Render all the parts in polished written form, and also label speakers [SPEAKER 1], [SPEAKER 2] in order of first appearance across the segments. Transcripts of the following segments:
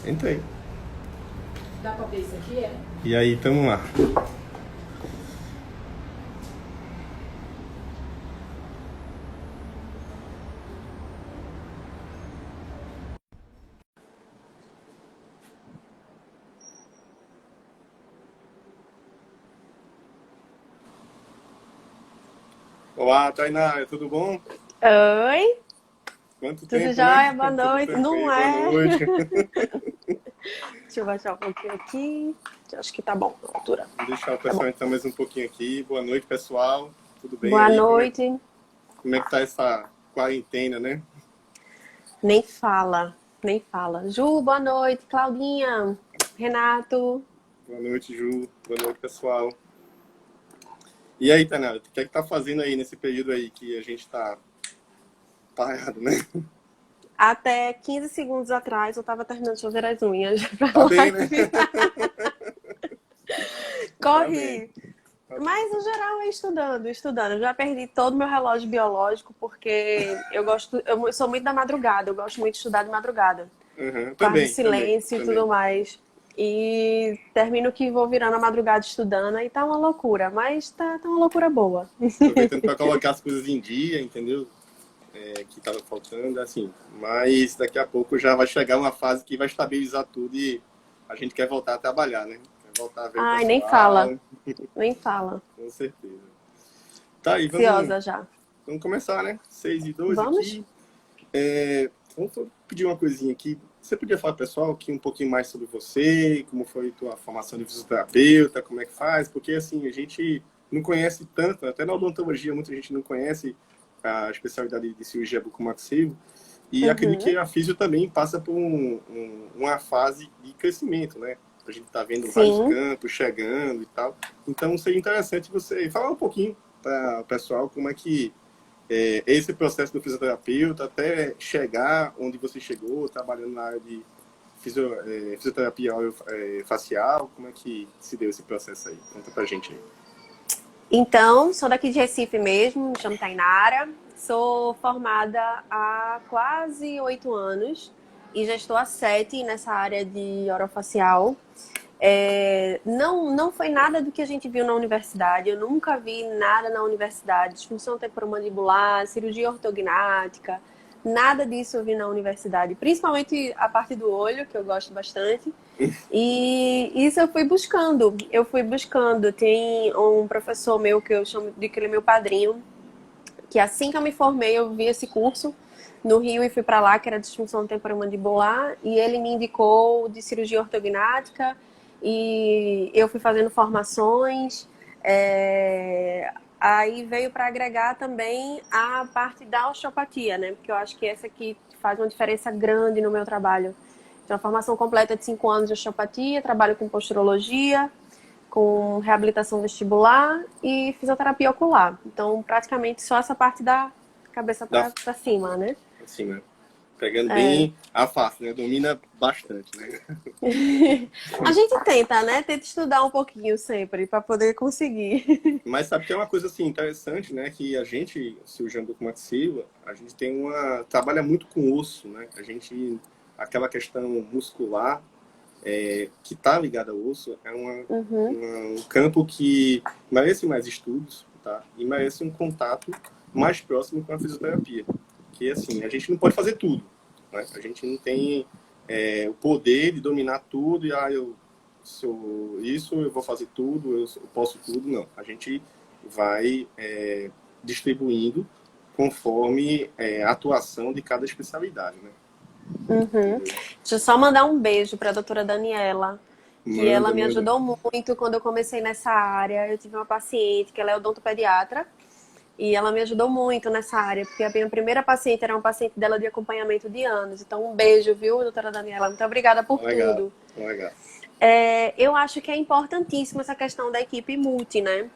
[SPEAKER 1] Entrei.
[SPEAKER 2] Dá pra ver isso aqui, é?
[SPEAKER 1] E aí, tamo lá. Olá, Tainá, tudo bom?
[SPEAKER 3] Oi,
[SPEAKER 1] Quanto
[SPEAKER 3] tudo
[SPEAKER 1] tempo, né?
[SPEAKER 3] jóia? Boa
[SPEAKER 1] Tudo
[SPEAKER 3] noite. Não
[SPEAKER 1] perfeito, boa
[SPEAKER 3] é?
[SPEAKER 1] noite.
[SPEAKER 3] Deixa eu baixar um pouquinho aqui. Acho que tá bom a altura.
[SPEAKER 1] Vou deixar o
[SPEAKER 3] Tá bom.
[SPEAKER 1] pessoal entrar mais um pouquinho aqui. Boa noite, pessoal. Tudo bem
[SPEAKER 3] Boa
[SPEAKER 1] aí?
[SPEAKER 3] noite.
[SPEAKER 1] Como é que tá essa quarentena, né?
[SPEAKER 3] Nem fala, nem fala. Ju, boa noite. Claudinha, Renato.
[SPEAKER 1] Boa noite, Ju. Boa noite, pessoal. E aí, Tainá, o que é que tá fazendo aí nesse período aí que a gente tá parado, né?
[SPEAKER 3] Até 15 segundos atrás eu tava terminando de fazer as unhas pra
[SPEAKER 1] Tá bem, né?
[SPEAKER 3] live.
[SPEAKER 1] Tá bem.
[SPEAKER 3] Corri. Mas, no geral, é estudando. Eu já perdi todo o meu relógio biológico, porque eu sou muito da madrugada, eu gosto muito de estudar de madrugada.
[SPEAKER 1] Uhum.
[SPEAKER 3] Quarto de
[SPEAKER 1] Também,
[SPEAKER 3] silêncio e tudo
[SPEAKER 1] também.
[SPEAKER 3] mais. E termino que vou virando a madrugada estudando e tá uma loucura, mas tá uma loucura boa.
[SPEAKER 1] Aproveitando para colocar as coisas em dia, entendeu? Que tava faltando, assim. Mas daqui a pouco já vai chegar uma fase que vai estabilizar tudo e a gente quer voltar a trabalhar, né? Quer voltar a ver o
[SPEAKER 3] Ai, nem fala,
[SPEAKER 1] pessoal,
[SPEAKER 3] nem fala.
[SPEAKER 1] com certeza. Tá aí,
[SPEAKER 3] Ansiosa já.
[SPEAKER 1] vamos começar, né? 6:02
[SPEAKER 3] Vamos?
[SPEAKER 1] aqui. Vamos pedir uma coisinha aqui. Você podia falar, pessoal, aqui um pouquinho mais sobre você, como foi tua formação de fisioterapeuta, como é que faz? Porque, assim, a gente não conhece tanto, até na odontologia muita gente não conhece a especialidade de cirurgia bucomaxilo. E acredito
[SPEAKER 3] Uhum.
[SPEAKER 1] que a físio também passa por uma fase de crescimento, né? A gente está vendo vários
[SPEAKER 3] Sim.
[SPEAKER 1] campos chegando e tal. Então seria interessante você falar um pouquinho para o pessoal como é que esse processo do fisioterapeuta até chegar onde você chegou, trabalhando na área de fisioterapia facial, como é que se deu esse processo aí? Conta pra gente aí.
[SPEAKER 3] Então, sou daqui de Recife mesmo, me chamo Tainara. Sou formada há quase 8 anos e já estou há 7 nessa área de orofacial. Não foi nada do que a gente viu na universidade. Eu nunca vi nada na universidade. Disfunção temporomandibular, cirurgia ortognática, nada disso eu vi na universidade. Principalmente a parte do olho, que eu gosto bastante. E isso eu fui buscando. Tem um professor meu que eu chamo de que ele é meu padrinho, que assim que eu me formei, eu vi esse curso no Rio e fui para lá, que era disfunção temporomandibular, e ele me indicou de cirurgia ortognática e eu fui fazendo formações. Aí veio para agregar também a parte da osteopatia, né? Porque eu acho que essa aqui faz uma diferença grande no meu trabalho. Então, a formação completa de 5 anos de osteopatia, trabalho com posturologia, com reabilitação vestibular e fisioterapia ocular. Então, praticamente só essa parte da cabeça
[SPEAKER 1] Da,
[SPEAKER 3] para cima, né?
[SPEAKER 1] assim, né? Pegando bem a face, né? Domina bastante, né?
[SPEAKER 3] A gente tenta, né? Tenta estudar um pouquinho sempre para poder conseguir.
[SPEAKER 1] Mas sabe que é uma coisa assim interessante, né? Que a gente, cirurgião bucomaxilo, a gente trabalha muito com osso, né? Aquela questão muscular que está ligada ao osso é
[SPEAKER 3] Uhum.
[SPEAKER 1] um campo que merece mais estudos, tá? E merece um contato mais próximo com a fisioterapia. Que assim, a gente não pode fazer tudo, né? A gente não tem o poder de dominar tudo e eu sou isso, eu vou fazer tudo, eu posso tudo, não. A gente vai distribuindo conforme a atuação de cada especialidade, né?
[SPEAKER 3] Uhum.
[SPEAKER 1] Entendeu?
[SPEAKER 3] Deixa eu só mandar um beijo para a doutora Daniela, que ela
[SPEAKER 1] Manda,
[SPEAKER 3] me
[SPEAKER 1] manda.
[SPEAKER 3] ajudou muito quando eu comecei nessa área. Eu tive uma paciente que ela é odontopediatra e ela me ajudou muito nessa área, porque a minha primeira paciente era uma paciente dela de acompanhamento de anos. Então, um beijo, viu, doutora Daniela? Muito obrigada por
[SPEAKER 1] Legal,
[SPEAKER 3] tudo.
[SPEAKER 1] legal.
[SPEAKER 3] Eu acho que é importantíssima essa questão da equipe multi, né?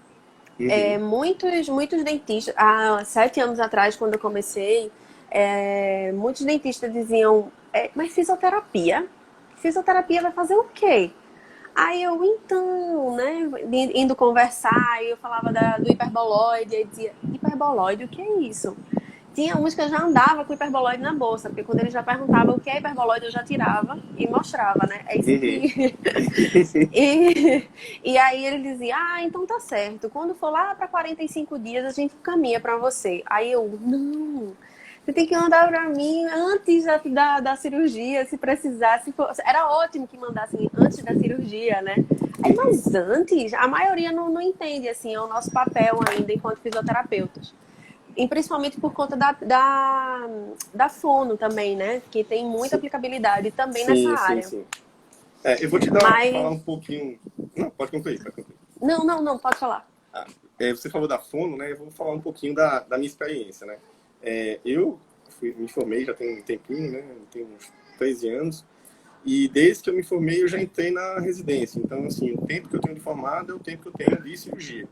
[SPEAKER 1] Uhum.
[SPEAKER 3] Muitos dentistas, há 7 anos atrás, quando eu comecei, muitos dentistas diziam, mas fisioterapia? Fisioterapia vai fazer o quê? Aí eu, então, né, indo conversar, aí eu falava do hiperboloide, aí dizia, hiperboloide, o que é isso? Tinha uns que eu já andava com hiperboloide na bolsa, porque quando ele já perguntava o que é hiperboloide, eu já tirava e mostrava, né? É isso aqui. E aí ele dizia, então tá certo. Quando for lá para 45 dias, a gente caminha para você. Aí eu, não, você tem que mandar para mim antes da cirurgia, se precisar. Se for... Era ótimo que mandassem antes da cirurgia, né? Aí, mas antes, a maioria não entende, assim, é o nosso papel ainda enquanto fisioterapeutas. E principalmente por conta da fono também, né? Que tem muita
[SPEAKER 1] Sim,
[SPEAKER 3] aplicabilidade também nessa
[SPEAKER 1] sim, sim,
[SPEAKER 3] área.
[SPEAKER 1] sim. Eu vou te falar um
[SPEAKER 3] Mas...
[SPEAKER 1] pouquinho... Não, pode concluir, pode concluir.
[SPEAKER 3] Não, pode falar.
[SPEAKER 1] Você falou da fono, né? Eu vou falar um pouquinho da minha experiência, né? Eu me formei já tem um tempinho, né? Tem uns 13 anos. E desde que eu me formei, eu já entrei na residência. Então, assim, o tempo que eu tenho de formado é o tempo que eu tenho de cirurgia.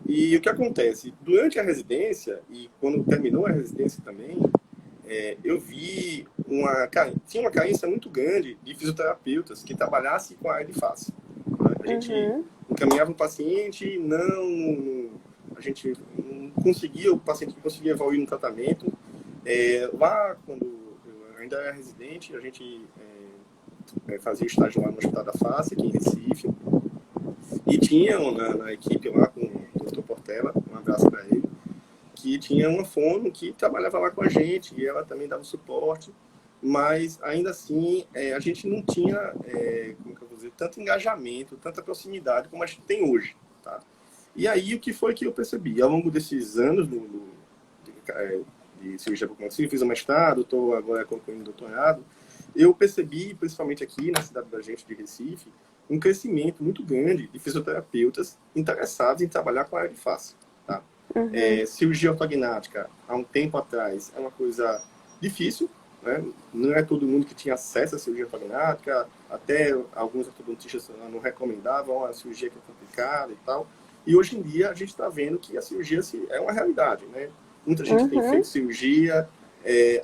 [SPEAKER 1] E o que acontece? Durante a residência, e quando terminou a residência também, eu vi tinha uma carência muito grande de fisioterapeutas que trabalhassem com a área de face. A gente encaminhava um paciente, a gente não conseguia, o paciente não conseguia evoluir no tratamento. Lá, quando eu ainda era residente, a gente fazia estágio lá no Hospital da Face, aqui em Recife, e tinha na equipe lá com o Dr. Portela, um abraço para ele, que tinha uma fono que trabalhava lá com a gente, e ela também dava suporte, mas ainda assim a gente não tinha, como que eu vou dizer, tanto engajamento, tanta proximidade como a gente tem hoje, tá? E aí o que foi que eu percebi? Ao longo desses anos de cirurgia bucomaxila, fiz o mestrado, estou agora concluindo o doutorado, eu percebi, principalmente aqui na cidade da gente de Recife, um crescimento muito grande de fisioterapeutas interessados em trabalhar com a área de face. Tá? Cirurgia ortognática, há um tempo atrás, é uma coisa difícil, né? Não é todo mundo que tinha acesso à cirurgia ortognática, até alguns ortodontistas não recomendavam a cirurgia que é complicada e tal. E hoje em dia a gente está vendo que a cirurgia é uma realidade, né? Muita gente tem feito cirurgia,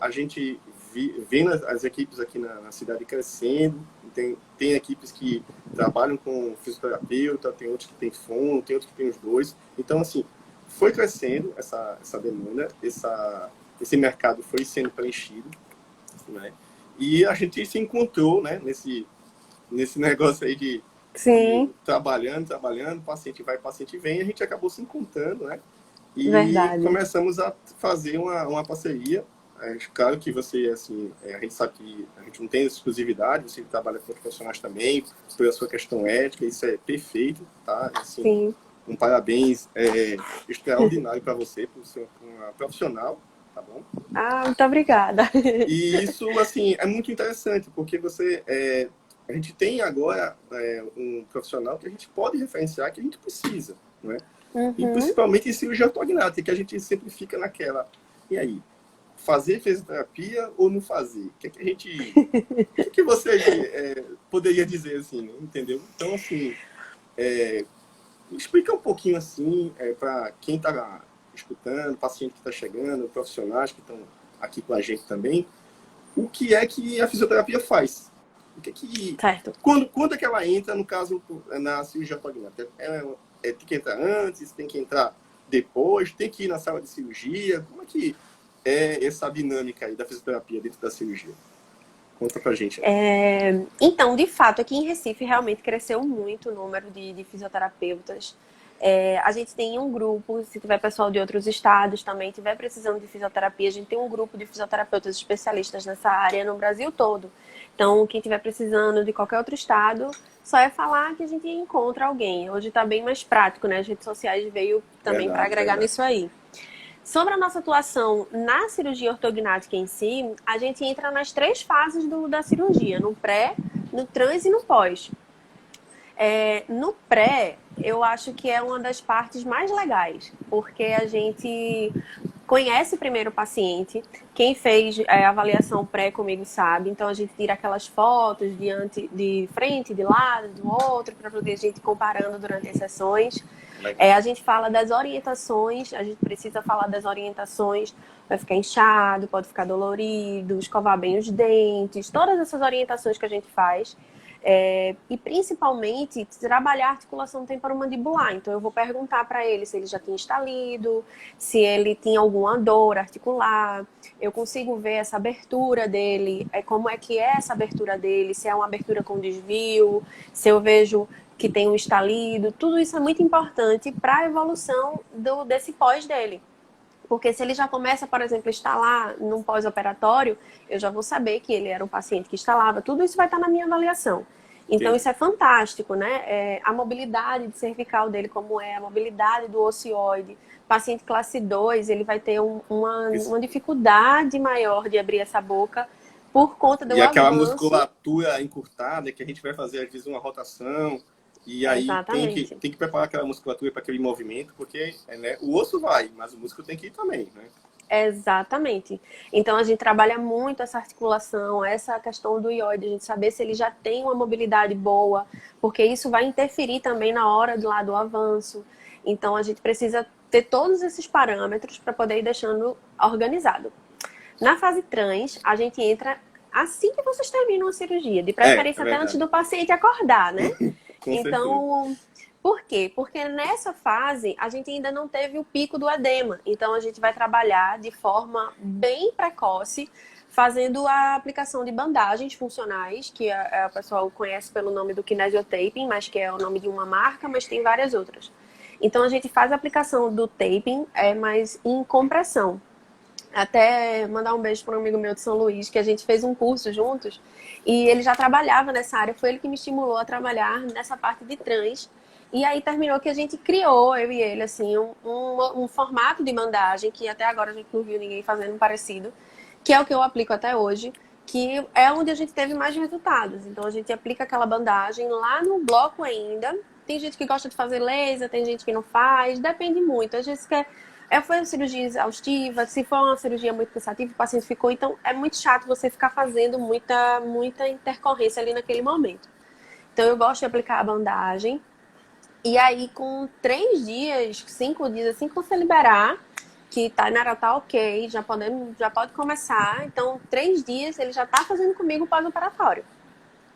[SPEAKER 1] a gente vendo as equipes aqui na cidade crescendo, tem equipes que trabalham com fisioterapeuta, tem outros que tem fono, tem outros que tem os dois. Então, assim, foi crescendo essa demanda, esse mercado foi sendo preenchido, né? E a gente se encontrou, né, nesse negócio aí de trabalhando, paciente vai, paciente vem, e a gente acabou se encontrando, né? E começamos a fazer uma parceria. Claro que você, assim, a gente sabe que a gente não tem exclusividade, você trabalha com outros profissionais também, pela sua questão ética, isso é perfeito, tá? Assim, um parabéns extraordinário para você, por ser uma profissional, tá bom?
[SPEAKER 3] Muito obrigada.
[SPEAKER 1] E isso, assim, é muito interessante, porque a gente tem agora um profissional que a gente pode referenciar, que a gente precisa, não é? E principalmente em cirurgia ortognática, que a gente sempre fica naquela, e aí? Fazer fisioterapia ou não fazer? O que você poderia dizer assim, né? Entendeu? Então, assim, explica um pouquinho assim para quem está escutando, paciente que está chegando, profissionais que estão aqui com a gente também, o que é que a fisioterapia faz?
[SPEAKER 3] Certo.
[SPEAKER 1] Quando é que ela entra, no caso, na cirurgia ortognática? Tem que entrar antes, tem que entrar depois, tem que ir na sala de cirurgia? Como é que essa dinâmica aí da fisioterapia dentro da cirurgia? Conta pra gente.
[SPEAKER 3] Então, de fato, aqui em Recife realmente cresceu muito o número de fisioterapeutas. A gente tem um grupo, se tiver pessoal de outros estados também estiver precisando de fisioterapia, a gente tem um grupo de fisioterapeutas especialistas nessa área no Brasil todo. Então, quem estiver precisando de qualquer outro estado, só é falar que a gente encontra alguém. Hoje está bem mais prático, né? As redes sociais veio também para agregar nisso aí. Sobre a nossa atuação na cirurgia ortognática em si, a gente entra nas 3 fases da cirurgia, no pré, no trans e no pós. No pré, eu acho que é uma das partes mais legais, porque a gente conhece primeiro o paciente, quem fez a avaliação pré comigo sabe, então a gente tira aquelas fotos de frente, de lado, do outro, para poder a gente ir comparando durante as sessões. A gente fala das orientações, a gente precisa falar das orientações, vai ficar inchado, pode ficar dolorido, escovar bem os dentes, todas essas orientações que a gente faz. E principalmente trabalhar a articulação temporomandibular. Então eu vou perguntar para ele se ele já tinha estalido, se ele tinha alguma dor articular. Eu consigo ver essa abertura dele, como é que é essa abertura dele, se é uma abertura com desvio, se eu vejo que tem um estalido. Tudo isso é muito importante para a evolução desse pós dele. Porque se ele já começa, por exemplo, a estalar num pós-operatório, eu já vou saber que ele era um paciente que instalava. Tudo isso vai estar na minha avaliação. Então, isso é fantástico, né? A mobilidade de cervical dele, como é, a mobilidade do ocioide. Paciente classe 2, ele vai ter uma dificuldade maior de abrir essa boca por conta do avanço.
[SPEAKER 1] E aquela musculatura encurtada, que a gente vai fazer, às vezes, uma rotação. E aí tem que preparar aquela musculatura para aquele movimento, porque né, o osso vai, mas o músculo tem que ir também, né?
[SPEAKER 3] Exatamente. Então a gente trabalha muito essa articulação, essa questão do ióide, a gente saber se ele já tem uma mobilidade boa, porque isso vai interferir também na hora do avanço. Então a gente precisa ter todos esses parâmetros para poder ir deixando organizado. Na fase trans, a gente entra assim que vocês terminam a cirurgia, de preferência até antes do paciente acordar, né? Então, por quê? Porque nessa fase a gente ainda não teve o pico do edema. Então a gente vai trabalhar de forma bem precoce, fazendo a aplicação de bandagens funcionais, que o pessoal conhece pelo nome do kinesiotaping, mas que é o nome de uma marca, mas tem várias outras. Então a gente faz a aplicação do taping, mas em compressão. Até mandar um beijo para um amigo meu de São Luís, que a gente fez um curso juntos, e ele já trabalhava nessa área, foi ele que me estimulou a trabalhar nessa parte de trans. E aí terminou que a gente criou, eu e ele, assim, um formato de bandagem, que até agora a gente não viu ninguém fazendo um parecido, que é o que eu aplico até hoje, que é onde a gente teve mais resultados. Então a gente aplica aquela bandagem lá no bloco ainda. Tem gente que gosta de fazer laser, tem gente que não faz, depende muito. Às vezes foi uma cirurgia exaustiva, se for uma cirurgia muito cansativa, o paciente ficou. Então, é muito chato você ficar fazendo muita intercorrência ali naquele momento. Então, eu gosto de aplicar a bandagem. E aí, com 3 dias, 5 dias, assim que você liberar, que Tainara tá ok, já pode começar. Então, 3 dias, ele já tá fazendo comigo o pós-operatório.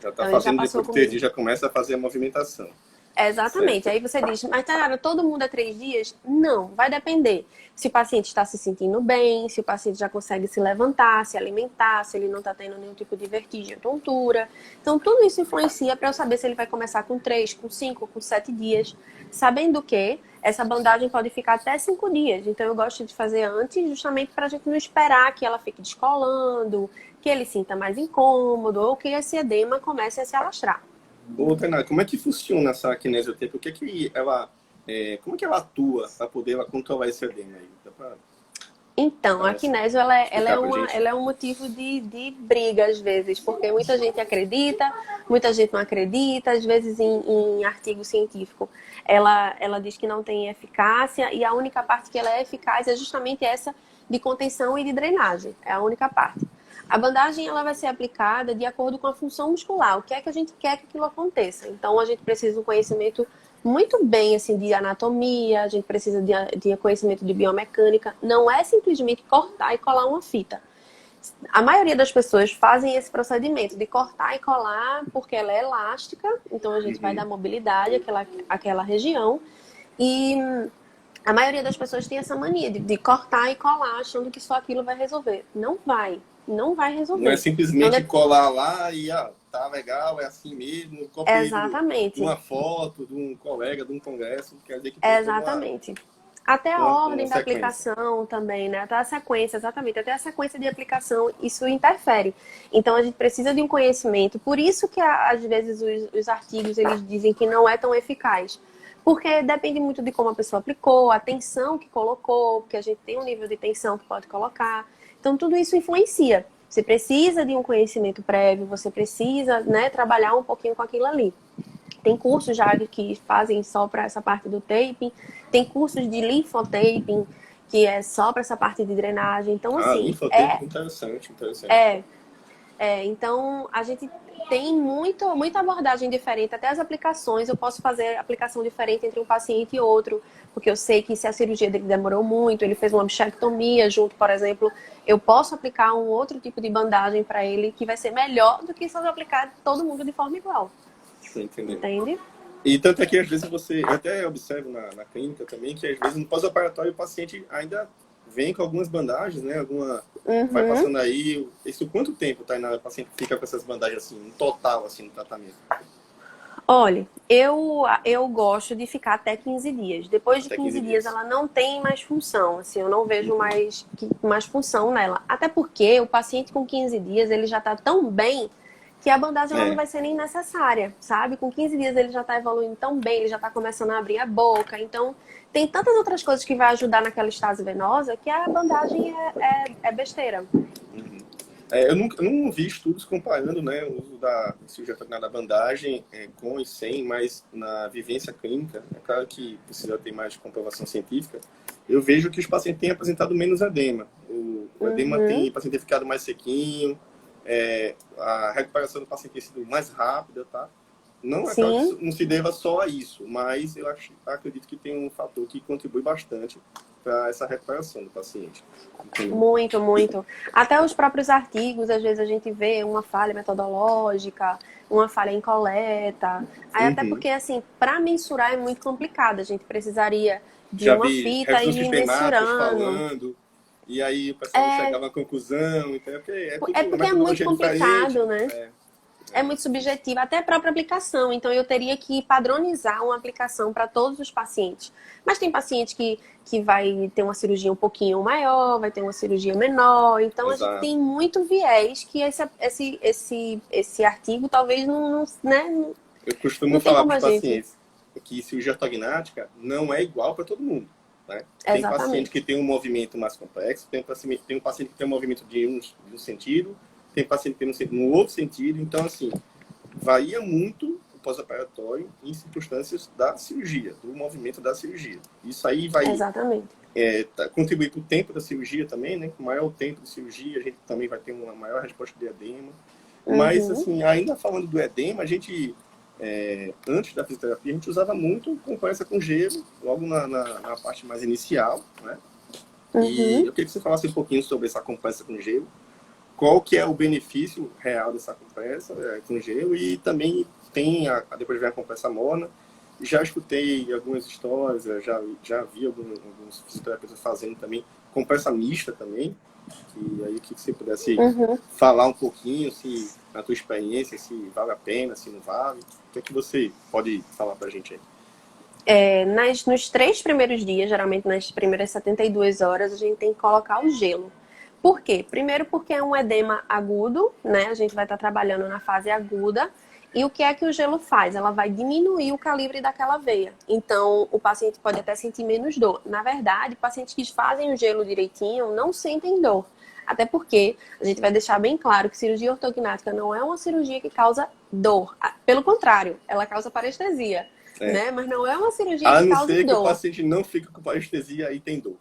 [SPEAKER 1] Já tá fazendo, depois de 3 dias, já começa a fazer a movimentação.
[SPEAKER 3] Exatamente.
[SPEAKER 1] Certo.
[SPEAKER 3] Aí você diz, mas Tainara, todo mundo é 3 dias? Não, vai depender. Se o paciente está se sentindo bem, se o paciente já consegue se levantar, se alimentar, se ele não está tendo nenhum tipo de vertigem ou tontura. Então, tudo isso influencia para eu saber se ele vai começar com 3, com 5, com 7 dias. Sabendo que essa bandagem pode ficar até 5 dias. Então, eu gosto de fazer antes, justamente para a gente não esperar que ela fique descolando, que ele sinta mais incômodo ou que esse edema comece a se alastrar.
[SPEAKER 1] Ô, Tainara, como é que funciona essa kinesioterapia? Como é que ela atua para poder controlar esse edema aí?
[SPEAKER 3] Então, a kinesio, ela é um motivo de briga às vezes, porque muita gente acredita, muita gente não acredita, às vezes em artigo científico ela diz que não tem eficácia, e a única parte que ela é eficaz é justamente essa de contenção e de drenagem, é a única parte. A bandagem ela vai ser aplicada de acordo com a função muscular, o que é que a gente quer que aquilo aconteça. Então, a gente precisa de um conhecimento muito bem assim, de anatomia, a gente precisa de conhecimento de biomecânica. Não é simplesmente cortar e colar uma fita. A maioria das pessoas fazem esse procedimento de cortar e colar porque ela é elástica, então a gente vai dar mobilidade àquela região. E a maioria das pessoas tem essa mania de cortar e colar, achando que só aquilo vai resolver. Não vai resolver.
[SPEAKER 1] Não é simplesmente colar lá e tá legal, é assim mesmo.
[SPEAKER 3] Exatamente.
[SPEAKER 1] De uma foto, de um colega, de um congresso, quer dizer que
[SPEAKER 3] exatamente. Até a ordem da aplicação também, né? Até a sequência, exatamente. Até a sequência de aplicação, isso interfere. Então, a gente precisa de um conhecimento. Por isso que, às vezes, os artigos, eles dizem que não é tão eficaz. Porque depende muito de como a pessoa aplicou, a tensão que colocou, porque a gente tem um nível de tensão que pode colocar. Então, tudo isso influencia. Você precisa de um conhecimento prévio, você precisa, né, trabalhar um pouquinho com aquilo ali. Tem cursos já que fazem só para essa parte do taping, tem cursos de linfotaping, que é só para essa parte de drenagem. Então, assim...
[SPEAKER 1] linfotaping, interessante.
[SPEAKER 3] Então, a gente tem muita abordagem diferente. Até as aplicações, eu posso fazer aplicação diferente entre um paciente e outro, porque eu sei que se a cirurgia dele demorou muito, ele fez uma bichectomia junto, por exemplo, eu posso aplicar um outro tipo de bandagem para ele que vai ser melhor do que se eu aplicar todo mundo de forma igual.
[SPEAKER 1] Estou entendendo.
[SPEAKER 3] Entende?
[SPEAKER 1] E tanto é que às vezes eu até observo na clínica também, que às vezes no pós-operatório o paciente ainda vem com algumas bandagens, né? Vai passando aí. Isso quanto tempo, Tainá, o paciente fica com essas bandagens assim, no total, assim, no tratamento?
[SPEAKER 3] Olha, eu gosto de ficar até 15 dias. Depois de
[SPEAKER 1] Até
[SPEAKER 3] 15
[SPEAKER 1] 15
[SPEAKER 3] dias,
[SPEAKER 1] dias.
[SPEAKER 3] ela não tem mais função. Assim, eu não vejo mais função nela. Até porque o paciente com 15 dias, ele já está tão bem que a bandagem ela não vai ser nem necessária, sabe? Com 15 dias ele já está evoluindo tão bem, ele já está começando a abrir a boca. Então, tem tantas outras coisas que vai ajudar naquela estase venosa que a bandagem é besteira.
[SPEAKER 1] Eu não vi estudos comparando, né, o uso da cirurgia da bandagem com e sem, mas na vivência clínica, é claro que precisa ter mais comprovação científica, eu vejo que os pacientes têm apresentado menos edema. O edema o paciente tem ficado mais sequinho, a recuperação do paciente tem sido mais rápida, tá? Não é claro que isso não se deva só a isso, mas eu acredito que tem um fator que contribui bastante para essa recuperação do paciente.
[SPEAKER 3] Muito, muito. Até os próprios artigos, às vezes a gente vê uma falha metodológica, uma falha em coleta. Aí até porque, assim, para mensurar é muito complicado. A gente precisaria de
[SPEAKER 1] Já
[SPEAKER 3] uma
[SPEAKER 1] vi
[SPEAKER 3] fita e ir mensurando.
[SPEAKER 1] falando, e aí o pessoal não chegava à conclusão. Então é
[SPEAKER 3] porque é muito complicado, né? É muito subjetiva, até a própria aplicação. Então, eu teria que padronizar uma aplicação para todos os pacientes. Mas tem paciente que vai ter uma cirurgia um pouquinho maior, vai ter uma cirurgia menor. Então, a gente tem muito viés que esse artigo talvez não né?
[SPEAKER 1] Eu costumo falar para os pacientes que cirurgia ortognática não é igual para todo mundo. Né? Tem paciente que tem um movimento mais complexo, tem um paciente que tem um movimento de um sentido, tem paciente que tem no outro sentido. Então, assim, varia muito o pós-operatório em circunstâncias da cirurgia, do movimento da cirurgia. Isso aí vai contribuir para o tempo da cirurgia também, né? Com maior tempo de cirurgia, a gente também vai ter uma maior resposta de edema. Mas, assim, ainda falando do edema, a gente, antes da fisioterapia, a gente usava muito compressa com gelo, logo na parte mais inicial, né? E eu queria que você falasse um pouquinho sobre essa compressa com gelo. Qual que é o benefício real dessa compressa com gelo, e também tem depois vem a compressa morna. Já escutei algumas histórias, já vi alguns fisioterapeutas fazendo também compressa mista também. E aí, o que você pudesse falar um pouquinho, se na tua experiência, se vale a pena, se não vale, o que você pode falar pra gente aí?
[SPEAKER 3] Nos 3 primeiros dias, geralmente nas primeiras 72 horas, a gente tem que colocar o gelo. Por quê? Primeiro porque é um edema agudo, né? A gente vai estar trabalhando na fase aguda. E o que é que o gelo faz? Ela vai diminuir o calibre daquela veia. Então, o paciente pode até sentir menos dor. Na verdade, pacientes que fazem o gelo direitinho não sentem dor. Até porque a gente vai deixar bem claro que cirurgia ortognática não é uma cirurgia que causa dor. Pelo contrário, ela causa parestesia. Né? Mas não é uma cirurgia que causa dor.
[SPEAKER 1] A não ser que o paciente não fica com parestesia, aí tem dor.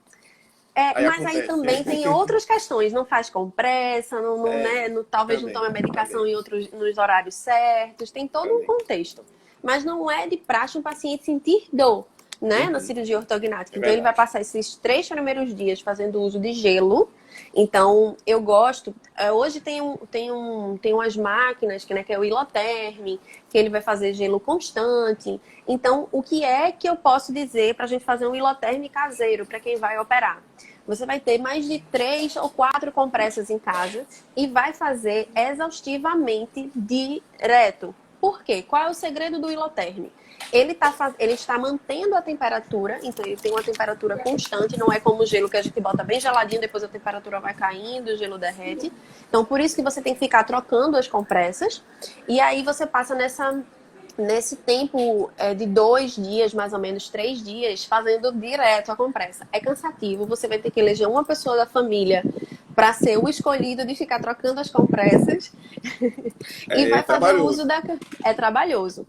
[SPEAKER 3] Mas aí também tem outras questões. Não faz compressa, talvez não tome a medicação nos horários certos. Tem todo um contexto. Mas não é de praxe um paciente sentir dor, né, na cirurgia ortognática. Então ele vai passar esses 3 primeiros dias fazendo uso de gelo. Então eu gosto. Hoje tem umas máquinas que é o Iloterm, que ele vai fazer gelo constante. Então o que é que eu posso dizer para a gente fazer um Iloterm caseiro para quem vai operar? Você vai ter mais de 3 ou 4 compressas em casa e vai fazer exaustivamente direto. Por quê? Qual é o segredo do Iloterm? Ele está mantendo a temperatura, então ele tem uma temperatura constante, não é como o gelo que a gente bota bem geladinho, depois a temperatura vai caindo, o gelo derrete. Então, por isso que você tem que ficar trocando as compressas. E aí você passa nesse tempo de 2 dias, mais ou menos 3 dias, fazendo direto a compressa. É cansativo, você vai ter que eleger uma pessoa da família para ser o escolhido de ficar trocando as compressas. E vai fazer o uso É trabalhoso.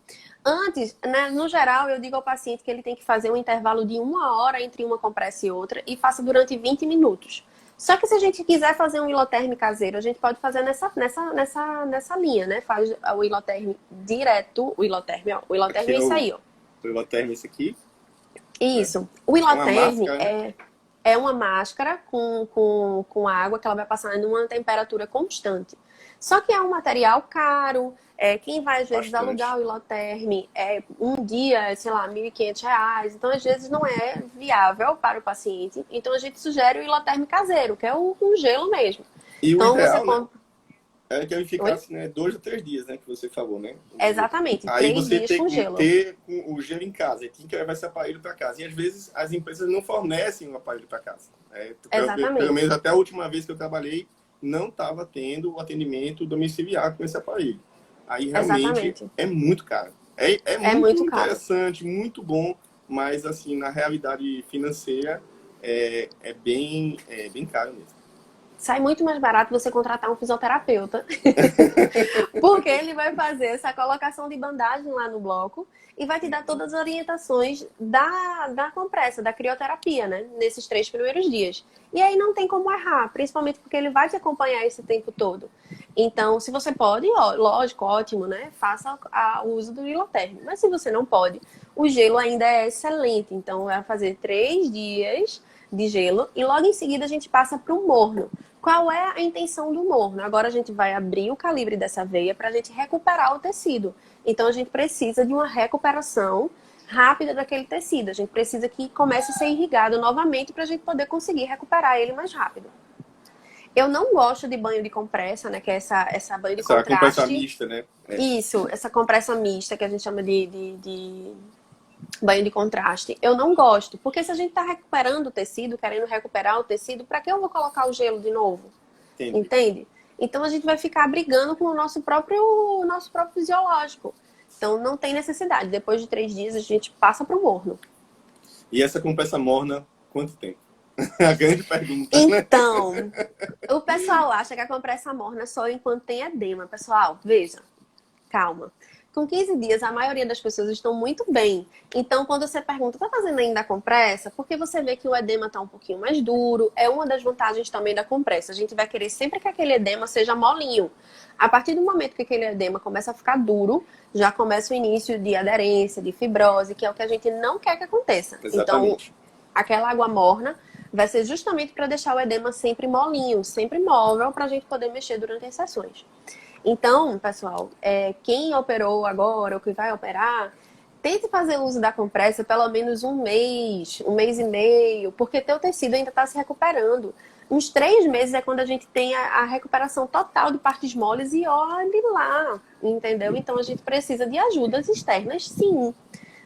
[SPEAKER 3] Antes, né, no geral, eu digo ao paciente que ele tem que fazer um intervalo de 1 hora entre uma compressa e outra e faça durante 20 minutos. Só que se a gente quiser fazer um Iloterm caseiro, a gente pode fazer nessa linha, né? Faz o Iloterm direto, o Iloterm, ó. O Iloterm
[SPEAKER 1] Aqui
[SPEAKER 3] é
[SPEAKER 1] é
[SPEAKER 3] isso
[SPEAKER 1] o
[SPEAKER 3] aí, ó.
[SPEAKER 1] Iloterm, esse aqui.
[SPEAKER 3] Isso. O
[SPEAKER 1] É uma
[SPEAKER 3] Iloterm
[SPEAKER 1] máscara, né?
[SPEAKER 3] é uma máscara com água que ela vai passar em uma temperatura constante. Só que é um material caro. Quem vai, às vezes,
[SPEAKER 1] Bastante.
[SPEAKER 3] alugar o Iloterm um dia, sei lá, R$ 1.500. Então, às vezes, não é viável para o paciente. Então, a gente sugere o Iloterm caseiro, que é o com gelo mesmo.
[SPEAKER 1] E o
[SPEAKER 3] Então, você
[SPEAKER 1] ideal, né?
[SPEAKER 3] compra...
[SPEAKER 1] É que ele
[SPEAKER 3] Oi?
[SPEAKER 1] ficasse, né, 2 a 3 dias, né? Que você falou, né?
[SPEAKER 3] Exatamente,
[SPEAKER 1] Aí
[SPEAKER 3] 3
[SPEAKER 1] você
[SPEAKER 3] dias com gelo.
[SPEAKER 1] ter o gelo em casa. E tem que levar esse aparelho para casa. E às vezes as empresas não fornecem o aparelho para casa. Pelo
[SPEAKER 3] Exatamente.
[SPEAKER 1] menos até a última vez que eu trabalhei, não estava tendo o atendimento domiciliar com esse aparelho. Aí realmente
[SPEAKER 3] Exatamente.
[SPEAKER 1] é muito caro. É
[SPEAKER 3] É
[SPEAKER 1] muito
[SPEAKER 3] muito caro.
[SPEAKER 1] interessante, muito bom, mas assim, na realidade financeira é bem caro mesmo.
[SPEAKER 3] Sai muito mais barato você contratar um fisioterapeuta, porque ele vai fazer essa colocação de bandagem lá no bloco e vai te dar todas as orientações da compressa, da crioterapia, né? Nesses 3 primeiros dias. E aí não tem como errar, principalmente porque ele vai te acompanhar esse tempo todo. Então, se você pode, ó, lógico, ótimo, né? Faça o uso do Iloterm. Mas se você não pode, o gelo ainda é excelente. Então, vai fazer 3 dias de gelo e logo em seguida a gente passa para o morno. Qual é a intenção do morno? Agora a gente vai abrir o calibre dessa veia para a gente recuperar o tecido. Então a gente precisa de uma recuperação rápida daquele tecido. A gente precisa que comece a ser irrigado novamente para a gente poder conseguir recuperar ele mais rápido. Eu não gosto de banho de compressa, né? Que é essa banho de
[SPEAKER 1] Essa compressa
[SPEAKER 3] contraste.
[SPEAKER 1] mista, né?
[SPEAKER 3] Isso, essa compressa mista que a gente chama de banho de contraste. Eu não gosto, porque se a gente está recuperando o tecido, querendo recuperar o tecido, para que eu vou colocar o gelo de novo?
[SPEAKER 1] Entendi.
[SPEAKER 3] Entende? Então a gente vai ficar brigando com o nosso próprio fisiológico. Então não tem necessidade. Depois de 3 dias a gente passa para o morno.
[SPEAKER 1] E essa compressa morna, quanto tempo? A grande pergunta, né?
[SPEAKER 3] Então, o pessoal acha que a compressa morna é só enquanto tem edema. Pessoal, veja, calma. Com 15 dias, a maioria das pessoas estão muito bem. Então, quando você pergunta, tá fazendo ainda a compressa? Porque você vê que o edema tá um pouquinho mais duro. É uma das vantagens também da compressa. A gente vai querer sempre que aquele edema seja molinho. A partir do momento que aquele edema começa a ficar duro, já começa o início de aderência, de fibrose, que é o que a gente não quer que aconteça. Então,
[SPEAKER 1] Exatamente.
[SPEAKER 3] aquela água morna vai ser justamente para deixar o edema sempre molinho, sempre móvel, para a gente poder mexer durante as sessões. Então, pessoal, quem operou agora ou que vai operar, tente fazer uso da compressa pelo menos um mês e meio, porque teu tecido ainda está se recuperando. Uns 3 meses é quando a gente tem a recuperação total de partes moles e olhe lá, entendeu? Então a gente precisa de ajudas externas, sim.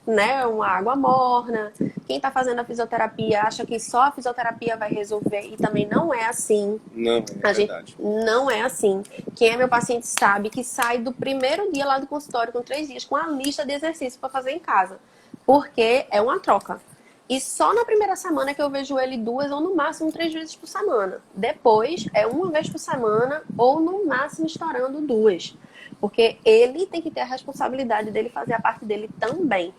[SPEAKER 3] Né, uma água morna. Quem está fazendo a fisioterapia acha que só a fisioterapia vai resolver e também não é assim.
[SPEAKER 1] Não, é
[SPEAKER 3] A gente
[SPEAKER 1] verdade.
[SPEAKER 3] não é assim. Quem é meu paciente sabe que sai do primeiro dia lá do consultório com 3 dias com a lista de exercícios para fazer em casa, porque é uma troca. E só na primeira semana que eu vejo ele 2 ou no máximo 3 vezes por semana. Depois é uma vez por semana ou no máximo estourando 2. Porque ele tem que ter a responsabilidade dele fazer a parte dele também.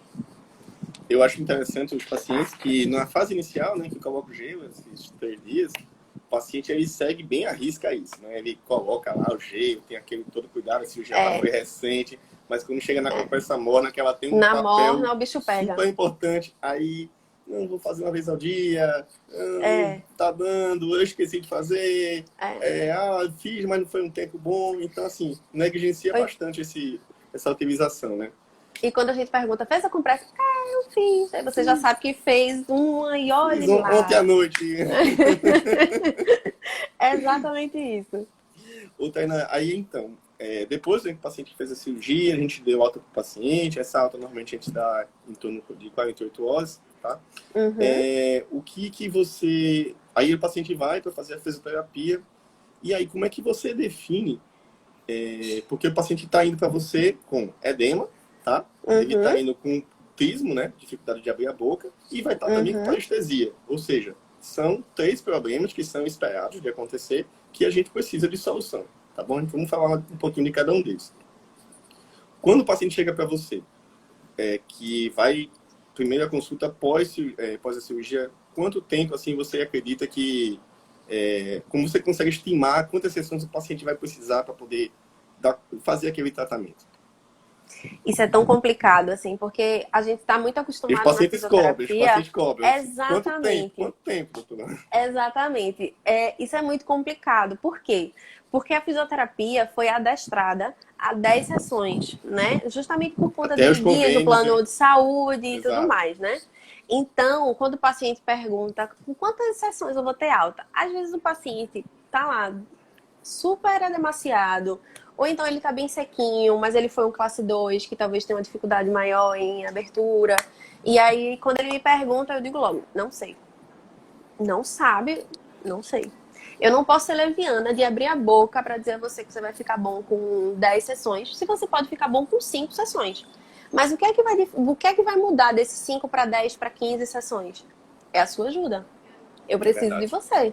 [SPEAKER 1] Eu acho interessante os pacientes que, na fase inicial, né, que coloca o gelo, esses 3 dias, o paciente ele segue bem à risca isso, né? Ele coloca lá o gelo, tem aquele todo cuidado, se o gel foi recente, mas quando chega na compressa morna, que ela tem um
[SPEAKER 3] Na
[SPEAKER 1] papel
[SPEAKER 3] morna, o bicho pega.
[SPEAKER 1] super importante, aí, não, vou fazer uma vez ao dia, tá dando, eu esqueci de fazer, fiz, mas não foi um tempo bom, então, assim, negligencia bastante essa utilização, né?
[SPEAKER 3] E quando a gente pergunta, fez a compressa? Eu fiz. Aí você já sabe que fez uma e olhe
[SPEAKER 1] Fiz
[SPEAKER 3] lá.
[SPEAKER 1] ontem à noite.
[SPEAKER 3] É exatamente isso.
[SPEAKER 1] Tainá, aí então, depois que o paciente fez a cirurgia, a gente deu alta para o paciente, essa alta normalmente a gente dá em torno de 48 horas, tá?
[SPEAKER 3] Uhum.
[SPEAKER 1] O que você... Aí o paciente vai para fazer a fisioterapia, e aí como é que você define? Porque o paciente está indo para você com edema, tá? Ele está indo com trismo, né? Dificuldade de abrir a boca, e vai estar também com parestesia. Ou seja, são 3 problemas que são esperados de acontecer que a gente precisa de solução, tá bom? Então, vamos falar um pouquinho de cada um deles. Quando o paciente chega para você, que vai primeira consulta após a cirurgia, quanto tempo assim você acredita que como você consegue estimar quantas sessões o paciente vai precisar para poder fazer aquele tratamento?
[SPEAKER 3] Isso é tão complicado, assim, porque a gente está muito
[SPEAKER 1] E os
[SPEAKER 3] acostumado na
[SPEAKER 1] pacientes cobram, os
[SPEAKER 3] fisioterapia.
[SPEAKER 1] pacientes cobram.
[SPEAKER 3] Exatamente.
[SPEAKER 1] Quanto tempo, doutora?
[SPEAKER 3] Exatamente. Isso é muito complicado. Por quê? Porque a fisioterapia foi adestrada a 10 sessões, né? Justamente por conta
[SPEAKER 1] Até
[SPEAKER 3] dos
[SPEAKER 1] os
[SPEAKER 3] guias do
[SPEAKER 1] convênios,
[SPEAKER 3] plano de saúde e tudo
[SPEAKER 1] exato.
[SPEAKER 3] mais, né? Então, quando o paciente pergunta com quantas sessões eu vou ter alta, às vezes o paciente tá lá super demasiado, ou então ele tá bem sequinho, mas ele foi um classe 2 que talvez tenha uma dificuldade maior em abertura. E aí, quando ele me pergunta, eu digo logo, não sei. Não sabe, não sei. Eu não posso ser leviana de abrir a boca para dizer a você que você vai ficar bom com 10 sessões, se você pode ficar bom com 5 sessões. Mas o que é que vai mudar desses 5 para 10 para 15 sessões? É a sua ajuda. Eu preciso de você.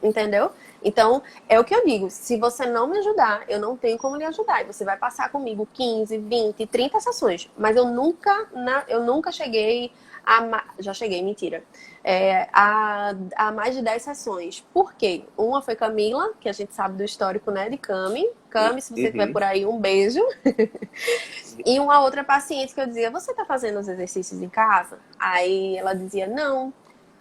[SPEAKER 3] Entendeu? Então, é o que eu digo. Se você não me ajudar, eu não tenho como lhe ajudar. E você vai passar comigo 15, 20, 30 sessões. Mas eu nunca cheguei a... Já cheguei, mentira. A mais de 10 sessões. Por quê? Uma foi Camila, que a gente sabe do histórico, né, de Cami. Cami, se você estiver por aí, um beijo. E uma outra paciente que eu dizia, você tá fazendo os exercícios em casa? Aí ela dizia, não.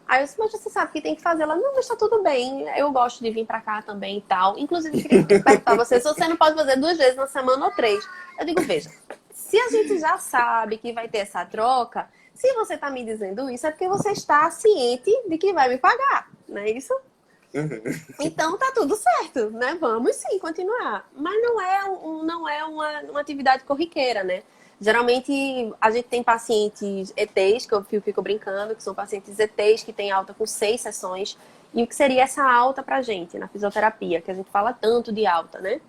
[SPEAKER 3] Aí eu disse, mas você sabe que tem que fazer. Ela, não, mas tá tudo bem. Eu gosto de vir pra cá também e tal. Inclusive, eu queria perguntar a você se você não pode fazer 2 vezes na semana ou 3. Eu digo, veja, se a gente já sabe que vai ter essa troca, se você tá me dizendo isso, é porque você está ciente de que vai me pagar, não é isso? Então tá tudo certo, né? Vamos sim continuar. Mas não é uma atividade corriqueira, né? Geralmente a gente tem pacientes ETs, que eu fico brincando, que são pacientes ETs que têm alta com 6 sessões. E o que seria essa alta pra gente na fisioterapia, que a gente fala tanto de alta, né?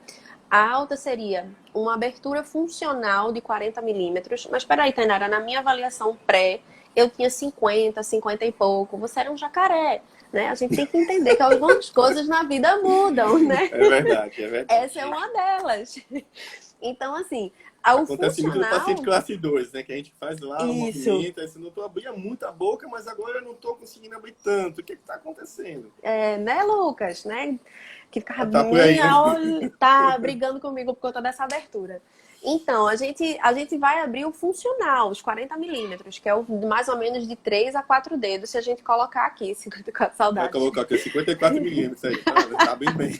[SPEAKER 3] A alta seria uma abertura funcional de 40 milímetros. Mas peraí, Tainara, na minha avaliação pré, eu tinha 50, 50 e pouco. Você era um jacaré, né? A gente tem que entender que algumas coisas na vida mudam, né?
[SPEAKER 1] É verdade, é verdade.
[SPEAKER 3] Essa é uma delas. Então, assim, o
[SPEAKER 1] Acontece muito no
[SPEAKER 3] funcional...
[SPEAKER 1] paciente classe 2, né? Que a gente faz lá o
[SPEAKER 3] Isso.
[SPEAKER 1] movimento, assim, não tô abrindo muita boca, mas agora eu não tô conseguindo abrir tanto. O que tá acontecendo?
[SPEAKER 3] Né, Lucas? Né? Que ficava
[SPEAKER 1] Tá por aí, né?
[SPEAKER 3] tá brigando comigo por conta dessa abertura. Então, a gente vai abrir o funcional, os 40 milímetros, que é mais ou menos de 3 a 4 dedos, se a gente colocar aqui, 54
[SPEAKER 1] Vai
[SPEAKER 3] saudades.
[SPEAKER 1] colocar aqui 54 milímetros aí, tá bem bem.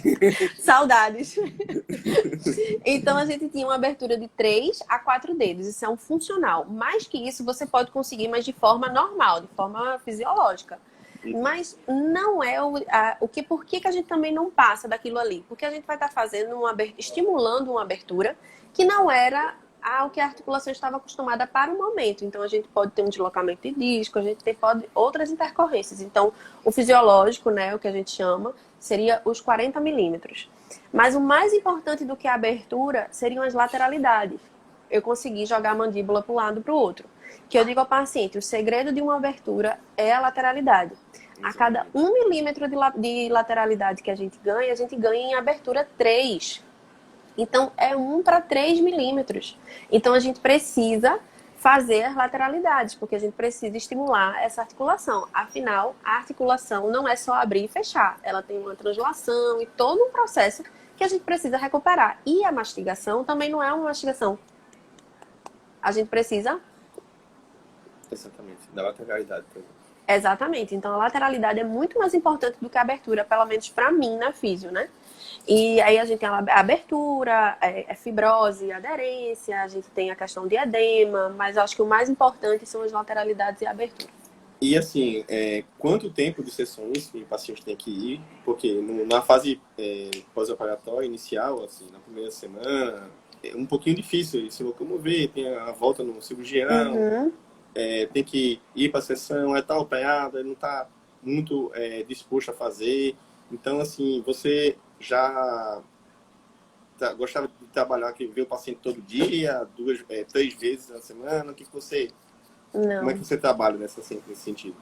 [SPEAKER 3] Saudades. Então, a gente tinha uma abertura de 3 a 4 dedos, isso é um funcional. Mais que isso, você pode conseguir, mas de forma normal, de forma fisiológica. Mas não é por que a gente também não passa daquilo ali? Porque a gente vai estar fazendo estimulando uma abertura que não era o que a articulação estava acostumada para o momento. Então a gente pode ter um deslocamento de disco, a gente pode outras intercorrências. Então o fisiológico, né, o que a gente chama, seria os 40 milímetros. Mas o mais importante do que a abertura seriam as lateralidades. Eu consegui jogar a mandíbula para um lado para o outro. Que eu digo ao paciente, o segredo de uma abertura é a lateralidade. A cada 1 milímetro de lateralidade que a gente ganha em abertura 3. Então, é 1 para 3 milímetros. Então, a gente precisa fazer as lateralidades, porque a gente precisa estimular essa articulação. Afinal, a articulação não é só abrir e fechar. Ela tem uma translação e todo um processo que a gente precisa recuperar. E a mastigação também não é uma mastigação. A gente precisa...
[SPEAKER 1] Exatamente, da lateralidade.
[SPEAKER 3] Exatamente. Então, a lateralidade é muito mais importante do que a abertura, pelo menos para mim, na físio, né? E aí a gente tem a abertura, fibrose, aderência, a gente tem a questão de edema, mas eu acho que o mais importante são as lateralidades e a abertura.
[SPEAKER 1] E assim, quanto tempo de sessões que o paciente tem que ir? Porque na fase pós-operatória inicial, assim, na primeira semana, é um pouquinho difícil se locomover, tem a volta no cirurgião, tem que ir para a sessão, tá operado, ele não está muito disposto a fazer. Então, assim, você já gostava de trabalhar, que ver o paciente todo dia, 3 vezes na semana?
[SPEAKER 3] Não.
[SPEAKER 1] Como é que você trabalha nesse sentido?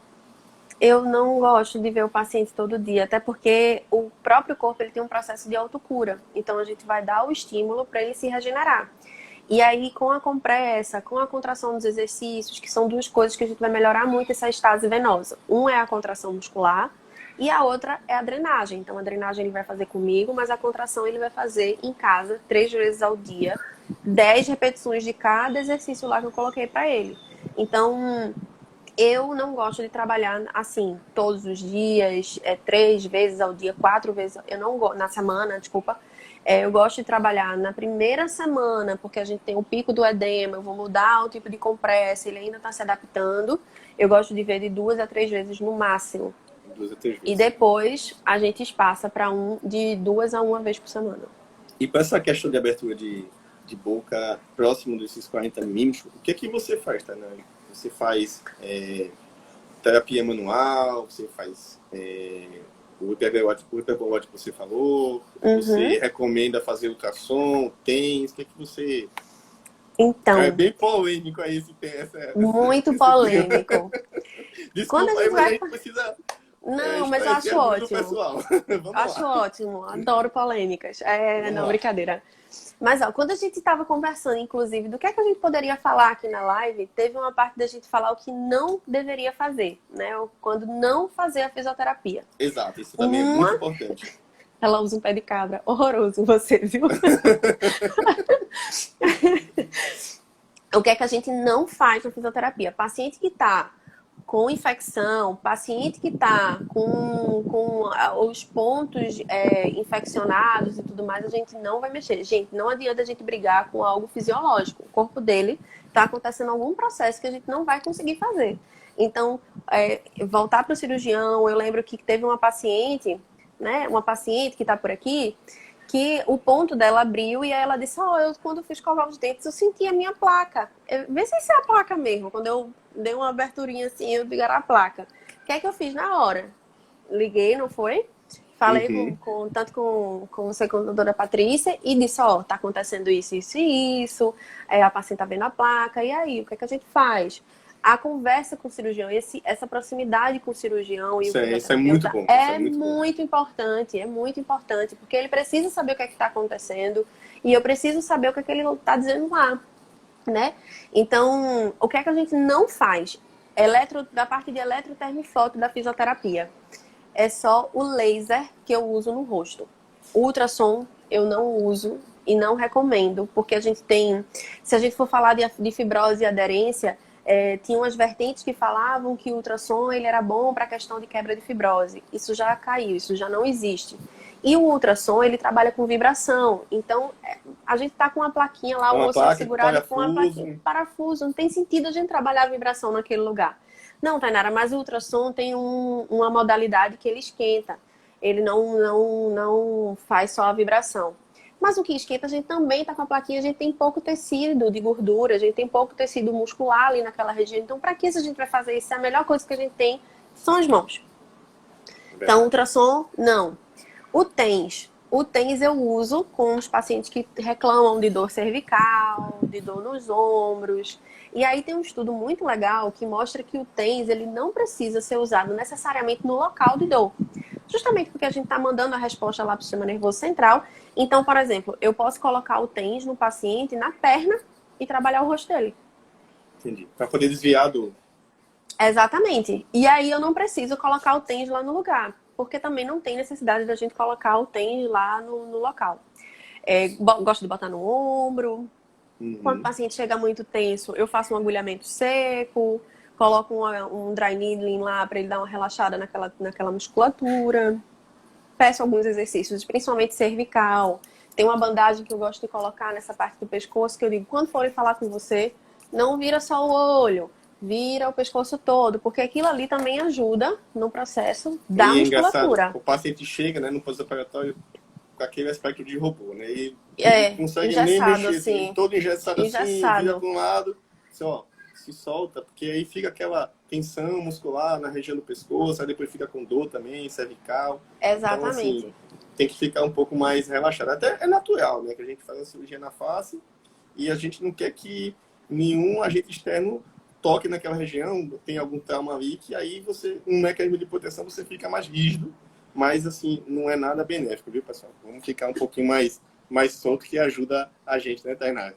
[SPEAKER 3] Eu não gosto de ver o paciente todo dia, até porque o próprio corpo ele tem um processo de autocura. Então, a gente vai dar o estímulo para ele se regenerar. E aí, com a compressa, com a contração dos exercícios, que são 2 coisas que a gente vai melhorar muito essa estase venosa. Um é a contração muscular E a outra é a drenagem. Então, a drenagem ele vai fazer comigo, mas a contração ele vai fazer em casa, 3 vezes ao dia, 10 repetições de cada exercício lá que eu coloquei para ele. Então, eu não gosto de trabalhar assim, todos os dias, 3 vezes ao dia, 4 vezes, eu não gosto, na semana, desculpa. Eu gosto de trabalhar na primeira semana, porque a gente tem o pico do edema, eu vou mudar o tipo de compressa, ele ainda está se adaptando. Eu gosto de ver de 2 a 3 vezes no máximo.
[SPEAKER 1] 2 a 3 vezes.
[SPEAKER 3] E depois a gente espaça para de 2 a 1 vez por semana.
[SPEAKER 1] E para essa questão de abertura de boca próximo desses 40 milímetros, o que é que você faz, Tainá? Você faz terapia manual, você faz o hiperbolóide que você falou, você recomenda fazer ultrassom, TENS, o que é que você...
[SPEAKER 3] Então,
[SPEAKER 1] é bem polêmico aí
[SPEAKER 3] muito polêmico.
[SPEAKER 1] Desculpa aí, mas a gente precisa...
[SPEAKER 3] Não, mas eu acho ótimo. Acho ótimo, adoro polêmicas. Não, brincadeira. Mas, ó, quando a gente estava conversando, inclusive, do que é que a gente poderia falar aqui na live, teve uma parte da gente falar o que não deveria fazer, né? Quando não fazer a fisioterapia.
[SPEAKER 1] Exato, isso também é muito importante.
[SPEAKER 3] Ela usa um pé de cabra. Horroroso você, viu? O que é que a gente não faz na fisioterapia? Paciente que está com infecção, paciente que está com os pontos infeccionados e tudo mais, a gente não vai mexer. Gente, não adianta a gente brigar com algo fisiológico. O corpo dele está acontecendo algum processo que a gente não vai conseguir fazer. Então, voltar para o cirurgião, eu lembro que teve uma paciente, né, que está por aqui, que o ponto dela abriu e aí ela disse, eu quando fui escovar os dentes, eu senti a minha placa. Vê se isso é a placa mesmo. Quando eu dei uma aberturinha assim, eu vi era a placa. O que é que eu fiz na hora? Liguei, não foi? Falei tanto com você, com a doutora Patrícia, e disse, tá acontecendo isso, isso e isso, a paciente tá vendo a placa, e aí, o que é que a gente faz? A conversa com o cirurgião, essa proximidade com o cirurgião e
[SPEAKER 1] isso é muito bom.
[SPEAKER 3] É muito importante, porque ele precisa saber o que é que está acontecendo e eu preciso saber o que é que ele está dizendo lá, né? Então, o que é que a gente não faz? Da parte de eletrotermofoto da fisioterapia, é só o laser que eu uso no rosto. O ultrassom eu não uso e não recomendo, porque a gente tem, se a gente for falar de fibrose e aderência, tinha umas vertentes que falavam que o ultrassom ele era bom para a questão de quebra de fibrose. Isso já caiu, isso já não existe. E o ultrassom, ele trabalha com vibração. Então, a gente está com uma plaquinha lá, o osso segurado com uma plaquinha, parafuso. Não tem sentido a gente trabalhar a vibração naquele lugar. Não, Tainara, mas o ultrassom tem uma modalidade que ele esquenta. Ele não faz só a vibração. Mas o que esquenta, a gente também está com a plaquinha, a gente tem pouco tecido de gordura, a gente tem pouco tecido muscular ali naquela região. Então, para que isso a gente vai fazer isso? A melhor coisa que a gente tem são as mãos. Então, ultrassom, não. O TENS eu uso com os pacientes que reclamam de dor cervical, de dor nos ombros. E aí tem um estudo muito legal que mostra que o TENS ele não precisa ser usado necessariamente no local de dor. Justamente porque a gente está mandando a resposta lá para o sistema nervoso central. Então, por exemplo, eu posso colocar o TENS no paciente na perna e trabalhar o rosto dele.
[SPEAKER 1] Entendi. Para poder desviar do...
[SPEAKER 3] Exatamente. E aí eu não preciso colocar o TENS lá no lugar. Porque também não tem necessidade da gente colocar o TENS lá no local. Gosto de botar no ombro. Quando o paciente chega muito tenso, eu faço um agulhamento seco. Coloco um dry needling lá para ele dar uma relaxada naquela musculatura. Peço alguns exercícios, principalmente cervical. Tem uma bandagem que eu gosto de colocar nessa parte do pescoço, que eu digo, quando forem falar com você, não vira só o olho, vira o pescoço todo, porque aquilo ali também ajuda no processo da musculatura.
[SPEAKER 1] O paciente chega, né, no pós-operatório com aquele aspecto de robô, né? E não consegue nem mexer, assim, todo engessado assim, vira para um lado, assim, se solta, porque aí fica aquela tensão muscular na região do pescoço, aí depois fica com dor também, cervical.
[SPEAKER 3] Exatamente.
[SPEAKER 1] Então, assim, tem que ficar um pouco mais relaxado. Até é natural, né, que a gente faz a cirurgia na face e a gente não quer que nenhum agente externo toque naquela região, tem algum trauma ali, que aí um mecanismo de proteção, você fica mais rígido, mas assim, não é nada benéfico, viu, pessoal? Vamos ficar um pouquinho mais solto, que ajuda a gente, né, Tainara?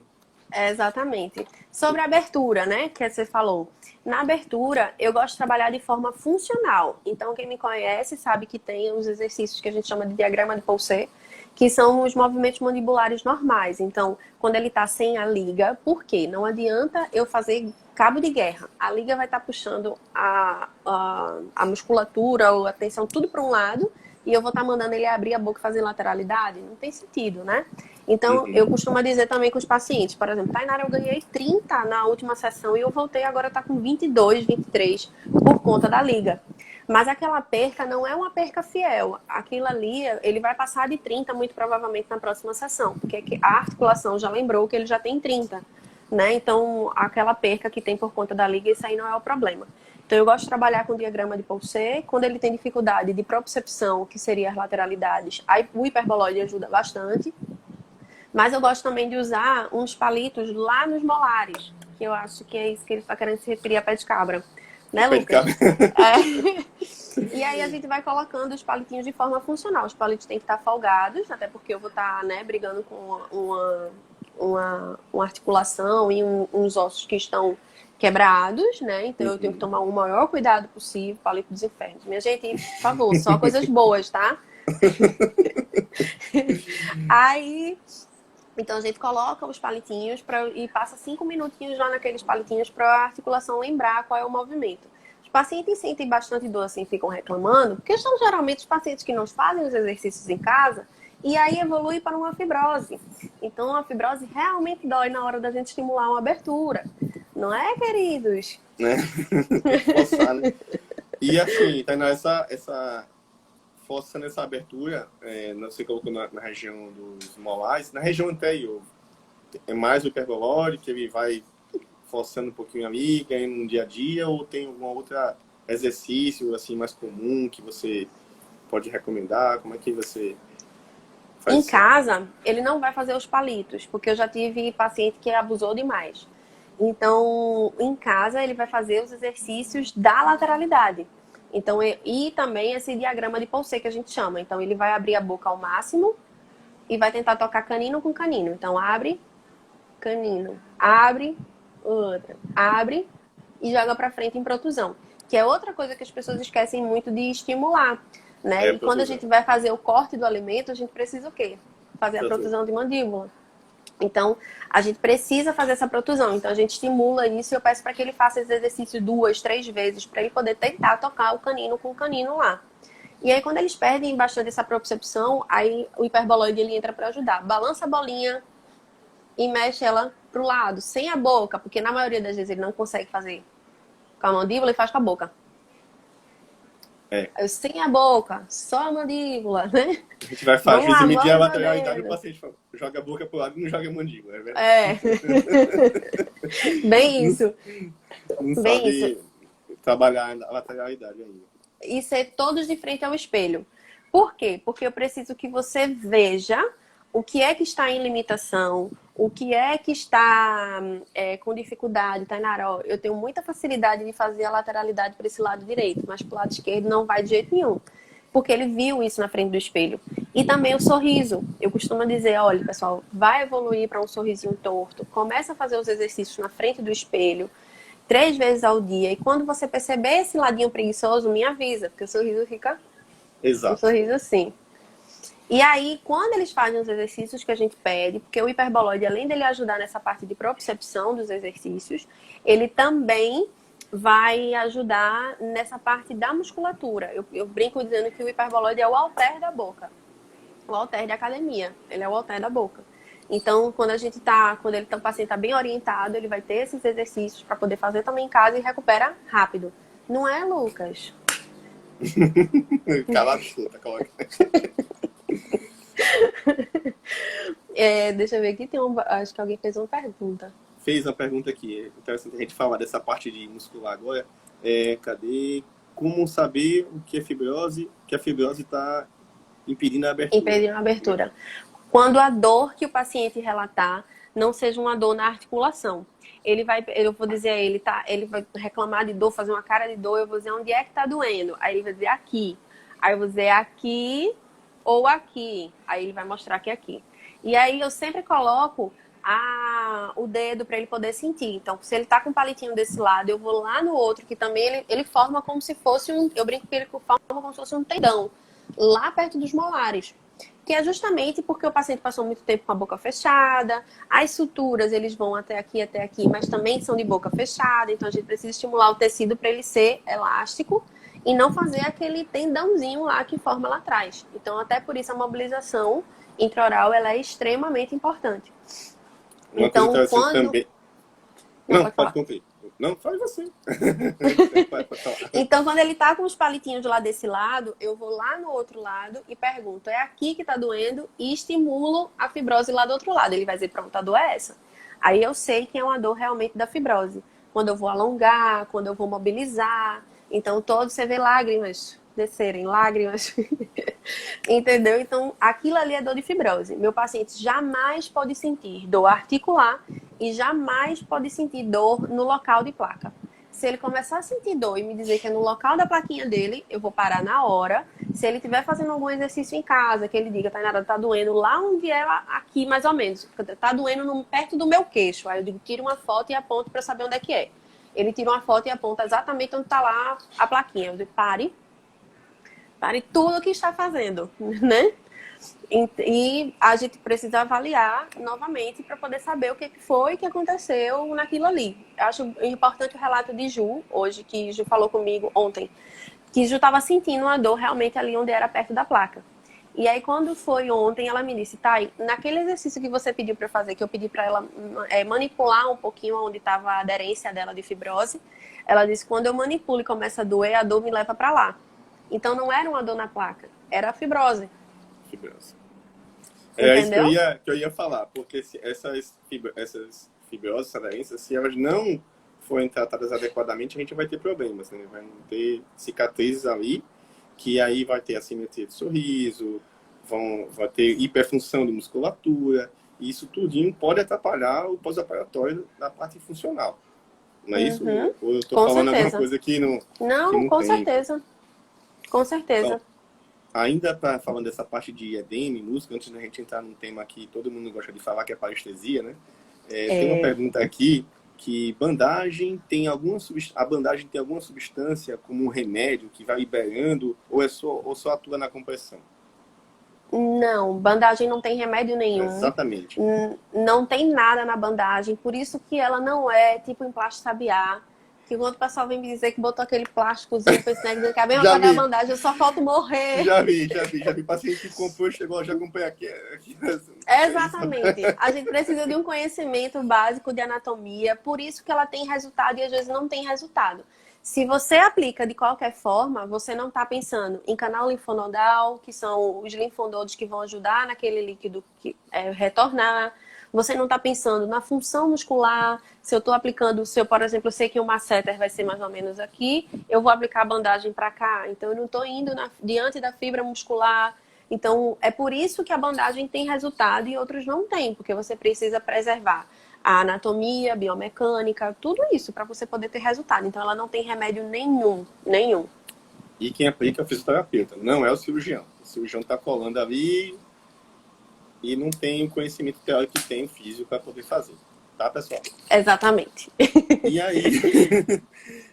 [SPEAKER 3] Exatamente. Sobre a abertura, né, que você falou. Na abertura, eu gosto de trabalhar de forma funcional. Então, quem me conhece sabe que tem os exercícios que a gente chama de diagrama de Poulsen, que são os movimentos mandibulares normais. Então, quando ele está sem a liga, por quê? Não adianta eu fazer cabo de guerra. A liga vai estar puxando a musculatura ou a tensão tudo para um lado e eu vou estar mandando ele abrir a boca e fazer lateralidade. Não tem sentido, né? Então, eu costumo dizer também com os pacientes, por exemplo, Tainara, eu ganhei 30 na última sessão e eu voltei agora tá com 22, 23 por conta da liga. Mas aquela perca não é uma perca fiel. Aquilo ali, ele vai passar de 30 muito provavelmente na próxima sessão, porque a articulação já lembrou que ele já tem 30, né? Então, aquela perca que tem por conta da liga, isso aí não é o problema. Então, eu gosto de trabalhar com o diagrama de Poulsen. Quando ele tem dificuldade de propriocepção, que seria as lateralidades, aí o hiperboloide ajuda bastante. Mas eu gosto também de usar uns palitos lá nos molares, que eu acho que é isso que ele está querendo se referir a pé de cabra. Né, Lucas? É. E aí a gente vai colocando os palitinhos de forma funcional. Os palitos têm que estar folgados, até porque eu vou estar, né, brigando com uma articulação e uns ossos que estão quebrados, né? Então eu tenho que tomar o maior cuidado possível, palito dos infernos. Minha gente, por favor, só coisas boas, tá? Aí... Então, a gente coloca os palitinhos e passa 5 minutinhos lá naqueles palitinhos para a articulação lembrar qual é o movimento. Os pacientes sentem bastante dor, assim, ficam reclamando, porque são geralmente os pacientes que não fazem os exercícios em casa e aí evolui para uma fibrose. Então, a fibrose realmente dói na hora da gente estimular uma abertura. Não é, queridos?
[SPEAKER 1] Né? Forçar, né? E assim, tá essa força nessa abertura, você colocou na região dos molares, na região anterior, é mais o hiperbolore, que ele vai forçando um pouquinho ali, ganhando no dia a dia, ou tem algum outro exercício assim, mais comum que você pode recomendar? Como é que você faz
[SPEAKER 3] Em
[SPEAKER 1] isso?
[SPEAKER 3] casa, ele não vai fazer os palitos, porque eu já tive paciente que abusou demais. Então, em casa, ele vai fazer os exercícios da lateralidade. Então, e também esse diagrama de Poulsen que a gente chama. Então, ele vai abrir a boca ao máximo e vai tentar tocar canino com canino. Então, abre, canino, abre, outra, abre e joga pra frente em protusão. Que é outra coisa que as pessoas esquecem muito de estimular, né? E quando a gente vai fazer o corte do alimento, a gente precisa o quê? Fazer a protusão de mandíbula. Então, a gente precisa fazer essa protusão. Então, a gente estimula isso e eu peço para que ele faça esse exercício 2, 3 vezes para ele poder tentar tocar o canino com o canino lá. E aí, quando eles perdem bastante essa propriocepção, aí o hiperboloide ele entra para ajudar. Balança a bolinha e mexe ela pro lado, sem a boca, porque na maioria das vezes ele não consegue fazer com a mandíbula e faz com a boca. Sem a boca, só a mandíbula, né?
[SPEAKER 1] A gente vai fazer medir a lateralidade do paciente. Joga a boca pro lado e não joga a mandíbula, é verdade?
[SPEAKER 3] Bem isso.
[SPEAKER 1] Não sabe trabalhar a lateralidade ainda.
[SPEAKER 3] E ser todos de frente ao espelho. Por quê? Porque eu preciso que você veja o que é que está em limitação, o que é que está com dificuldade. Tainara, ó, eu tenho muita facilidade de fazer a lateralidade para esse lado direito, mas para o lado esquerdo não vai de jeito nenhum. Porque ele viu isso na frente do espelho. E também o sorriso. Eu costumo dizer, olha, pessoal, vai evoluir para um sorrisinho torto. Começa a fazer os exercícios na frente do espelho 3 vezes ao dia. E quando você perceber esse ladinho preguiçoso, me avisa, porque o sorriso fica...
[SPEAKER 1] Exato.
[SPEAKER 3] Um sorriso assim. E aí, quando eles fazem os exercícios que a gente pede, porque o hiperboloide, além dele ajudar nessa parte de propriocepção dos exercícios, ele também vai ajudar nessa parte da musculatura. Eu brinco dizendo que o hiperboloide é o halter da boca. O halter de academia. Ele é o halter da boca. Então, quando o paciente está bem orientado, ele vai ter esses exercícios para poder fazer também em casa e recupera rápido. Não é, Lucas?
[SPEAKER 1] Calado, tá calado.
[SPEAKER 3] Deixa eu ver aqui, acho que alguém fez uma pergunta.
[SPEAKER 1] Fez uma pergunta aqui, é interessante a gente falar dessa parte de muscular agora. Cadê? Como saber o que é fibrose? Que a fibrose está impedindo a abertura.
[SPEAKER 3] Impedindo a abertura. Quando a dor que o paciente relatar não seja uma dor na articulação. Eu vou dizer a ele, ele vai reclamar de dor, fazer uma cara de dor, eu vou dizer onde é que tá doendo. Aí ele vai dizer aqui. Aí eu vou dizer aqui ou aqui. Aí ele vai mostrar que é aqui. E aí eu sempre coloco o dedo para ele poder sentir. Então, se ele tá com o palitinho desse lado, eu vou lá no outro, que também ele forma como se fosse eu brinco que ele forma como se fosse um tendão, lá perto dos molares. Que é justamente porque o paciente passou muito tempo com a boca fechada, as suturas eles vão até aqui, mas também são de boca fechada, então a gente precisa estimular o tecido para ele ser elástico e não fazer aquele tendãozinho lá que forma lá atrás. Então, até por isso a mobilização intraoral ela é extremamente importante.
[SPEAKER 1] Uma
[SPEAKER 3] Então,
[SPEAKER 1] coisa interessante
[SPEAKER 3] quando...
[SPEAKER 1] também...
[SPEAKER 3] Não,
[SPEAKER 1] pode concluir. Não, faz você. Pode falar.
[SPEAKER 3] Então, quando ele tá com os palitinhos lá desse lado, eu vou lá no outro lado e pergunto, é aqui que tá doendo? E estimulo a fibrose lá do outro lado. Ele vai dizer, pronto, a dor é essa. Aí eu sei que é uma dor realmente da fibrose. Quando eu vou alongar, quando eu vou mobilizar. Então, você vê lágrimas descerem, lágrimas. Entendeu? Então, aquilo ali é dor de fibrose. Meu paciente jamais pode sentir dor articular e jamais pode sentir dor no local de placa. Se ele começar a sentir dor e me dizer que é no local da plaquinha dele, eu vou parar na hora. Se ele estiver fazendo algum exercício em casa, que ele diga, Tainara, tá doendo lá onde é aqui, mais ou menos. Tá doendo perto do meu queixo. Aí eu digo, tira uma foto e aponto para saber onde é que é. Ele tira uma foto e aponta exatamente onde tá lá a plaquinha. Eu digo, pare tudo o que está fazendo, né? E a gente precisa avaliar novamente para poder saber o que foi que aconteceu naquilo ali. Eu acho importante o relato de Ju, hoje, que Ju falou comigo ontem, que Ju estava sentindo uma dor realmente ali onde era perto da placa. E aí, quando foi ontem, ela me disse, Thay, naquele exercício que você pediu para fazer, que eu pedi para ela manipular um pouquinho onde estava a aderência dela de fibrose, ela disse, quando eu manipulo e começa a doer, a dor me leva para lá. Então, não era uma dor na placa, era a fibrose.
[SPEAKER 1] Fibrose.
[SPEAKER 3] Entendeu?
[SPEAKER 1] É isso que eu ia falar, porque essas fibroses, aderências, se elas não forem tratadas adequadamente, a gente vai ter problemas, né? Vai ter cicatrizes ali, que aí vai ter assimetria de sorriso, vai ter hiperfunção de musculatura, e isso tudinho pode atrapalhar o pós-operatório na parte funcional. Não é isso? Ou eu estou falando alguma coisa que não
[SPEAKER 3] com
[SPEAKER 1] tem?
[SPEAKER 3] certeza. Com certeza.
[SPEAKER 1] Então, ainda falando dessa parte de edema, músculo, antes da gente entrar num tema que todo mundo gosta de falar, que é a parestesia, né? Tem uma pergunta aqui, que a bandagem tem alguma substância como um remédio que vai liberando ou só atua na compressão?
[SPEAKER 3] Não, bandagem não tem remédio nenhum.
[SPEAKER 1] Exatamente.
[SPEAKER 3] Não tem nada na bandagem, por isso que ela não é tipo emplasto sabiá. Que quando o pessoal vem me dizer que botou aquele plásticozinho com esse negócio, que é bem uma a bandagem, eu só falta morrer.
[SPEAKER 1] Já vi. Paciente que comprou, chegou, já comprei aqui.
[SPEAKER 3] Exatamente. A gente precisa de um conhecimento básico de anatomia, por isso que ela tem resultado e às vezes não tem resultado. Se você aplica de qualquer forma, você não está pensando em canal linfonodal, que são os linfonodos que vão ajudar naquele líquido que retornar. Você não está pensando na função muscular. Se eu estou aplicando, por exemplo, eu sei que o masseter vai ser mais ou menos aqui, eu vou aplicar a bandagem para cá. Então, eu não estou indo diante da fibra muscular. Então, é por isso que a bandagem tem resultado e outros não tem, porque você precisa preservar a anatomia, a biomecânica, tudo isso para você poder ter resultado. Então, ela não tem remédio nenhum.
[SPEAKER 1] E quem aplica é o fisioterapeuta, não é o cirurgião. O cirurgião está colando ali e não tem o conhecimento teórico que tem o físico para poder fazer. Tá, pessoal?
[SPEAKER 3] Exatamente.
[SPEAKER 1] E aí,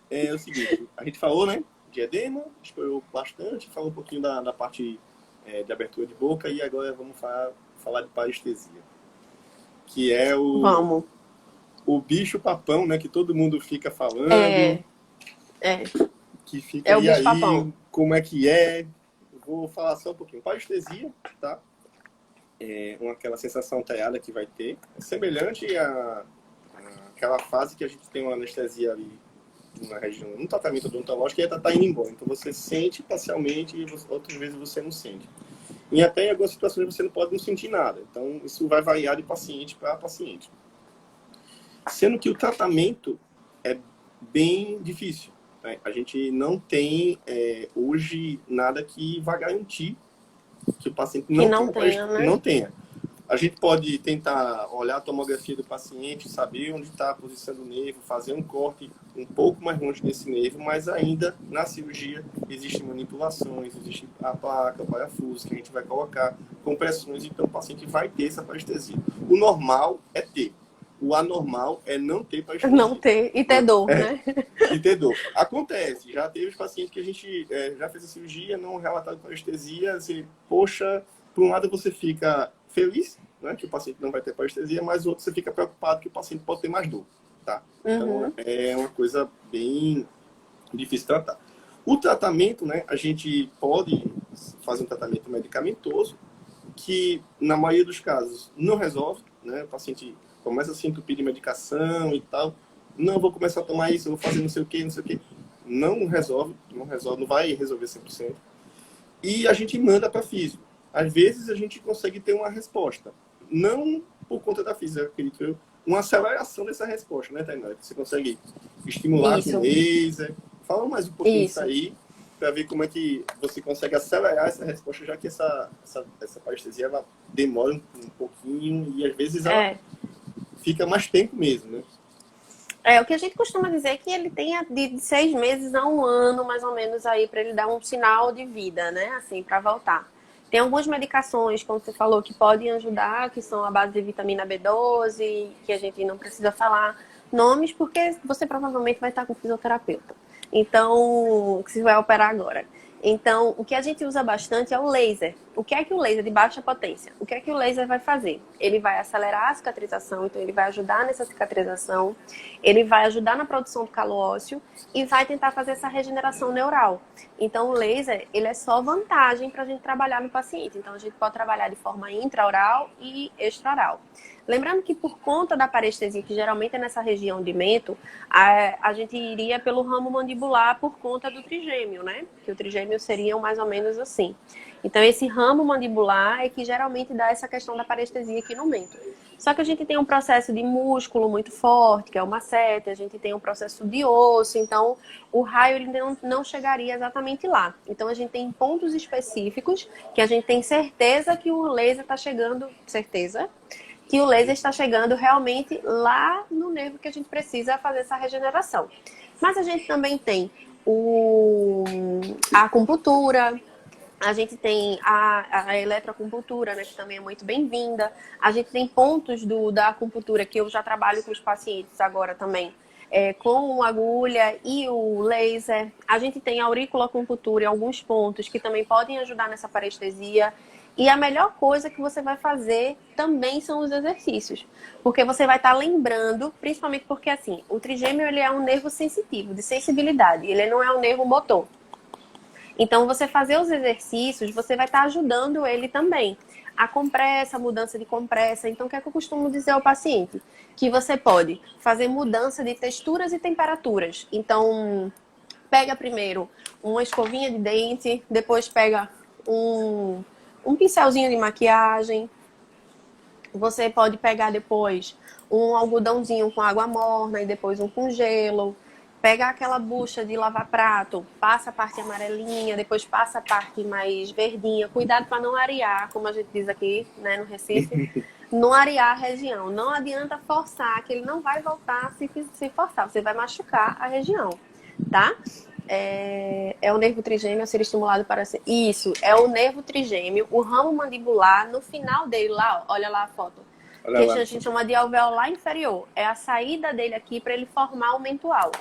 [SPEAKER 1] é o seguinte, a gente falou, né, de edema, explorou bastante, falou um pouquinho da parte de abertura de boca e agora vamos falar de parestesia. Que é o bicho papão, né, que todo mundo fica falando. Que fica,
[SPEAKER 3] o bicho papão.
[SPEAKER 1] Como é que é? Eu vou falar só um pouquinho. Parestesia, tá? Aquela sensação talhada que vai ter. É semelhante àquela fase que a gente tem uma anestesia ali na região, um tratamento odontológico, e ela tá indo embora. Então você sente parcialmente e outras vezes você não sente. E até em algumas situações você não pode não sentir nada. Então isso vai variar de paciente para paciente. Sendo que o tratamento é bem difícil. Né? A gente não tem hoje nada que vá garantir que o paciente não tenha. A gente pode tentar olhar a tomografia do paciente, saber onde está a posição do nervo, fazer um corte um pouco mais longe desse nervo, mas ainda na cirurgia existem manipulações, existe a placa, o parafuso que a gente vai colocar, compressões, então o paciente vai ter essa parestesia. O normal é ter. O anormal é não ter parestesia.
[SPEAKER 3] Não ter e ter dor, né?
[SPEAKER 1] E ter dor. Acontece. Já teve os pacientes que a gente já fez a cirurgia, não relataram parestesia. Assim, poxa, por um lado você fica feliz, né, que o paciente não vai ter parestesia, mas o outro você fica preocupado que o paciente pode ter mais dor. Tá? Então, é uma coisa bem difícil de tratar. O tratamento, né, a gente pode fazer um tratamento medicamentoso, que na maioria dos casos não resolve, né? O paciente começa a se entupir de medicação e tal. Não, vou começar a tomar isso, vou fazer não sei o que, não sei o que. Não resolve, não vai resolver 100%. E a gente manda para físio. Às vezes a gente consegue ter uma resposta. Não por conta da física, acredito eu, uma aceleração dessa resposta, né, Tainá? Você consegue estimular com laser. Fala mais um pouquinho disso aí, para ver como é que você consegue acelerar essa resposta, já que essa parestesia ela demora um pouquinho e às vezes ela fica mais tempo mesmo, né?
[SPEAKER 3] O que a gente costuma dizer é que ele tem de 6 meses a 1 ano, mais ou menos, aí para ele dar um sinal de vida, né? Assim, para voltar. Tem algumas medicações, como você falou, que podem ajudar, que são a base de vitamina B12, que a gente não precisa falar nomes, porque você provavelmente vai estar com fisioterapeuta. Então, que se vai operar agora. Então, o que a gente usa bastante é o laser. O que é que o laser de baixa potência? O que é que o laser vai fazer? Ele vai acelerar a cicatrização, então ele vai ajudar nessa cicatrização, ele vai ajudar na produção do calo ósseo e vai tentar fazer essa regeneração neural. Então, o laser, ele é só vantagem para a gente trabalhar no paciente. Então, a gente pode trabalhar de forma intraoral e extraoral. Lembrando que por conta da parestesia, que geralmente é nessa região de mento, a gente iria pelo ramo mandibular por conta do trigêmeo, né? Que o trigêmeo seria mais ou menos assim. Então, esse ramo mandibular é que geralmente dá essa questão da parestesia aqui no mento. Só que a gente tem um processo de músculo muito forte, que é o masseter, a gente tem um processo de osso, então o raio ele não chegaria exatamente lá. Então, a gente tem pontos específicos que a gente tem certeza que o laser está chegando, que o laser está chegando realmente lá no nervo que a gente precisa fazer essa regeneração. Mas a gente também tem a acupuntura, a gente tem a eletroacupuntura, né, que também é muito bem-vinda. A gente tem pontos da acupuntura que eu já trabalho com os pacientes agora também, com agulha e o laser. A gente tem a auriculoacupuntura em alguns pontos que também podem ajudar nessa parestesia. E a melhor coisa que você vai fazer também são os exercícios. Porque você vai estar lembrando, principalmente porque assim, o trigêmeo ele é um nervo sensitivo, de sensibilidade. Ele não é um nervo motor. Então, você fazer os exercícios, você vai estar ajudando ele também. A compressa, a mudança de compressa. Então, o que é que eu costumo dizer ao paciente? Que você pode fazer mudança de texturas e temperaturas. Então, pega primeiro uma escovinha de dente, depois pega um pincelzinho de maquiagem. Você pode pegar depois um algodãozinho com água morna e depois um com gelo. Pega aquela bucha de lavar prato, passa a parte amarelinha, depois passa a parte mais verdinha. Cuidado para não arear, como a gente diz aqui, né, no Recife. Não arear a região. Não adianta forçar, que ele não vai voltar se forçar. Você vai machucar a região, tá? É o nervo trigêmeo a ser estimulado para ser... Isso, é o nervo trigêmeo, o ramo mandibular, no final dele lá, ó, olha lá a foto. Que a gente chama de alveolar inferior. É a saída dele aqui para ele formar o mentual.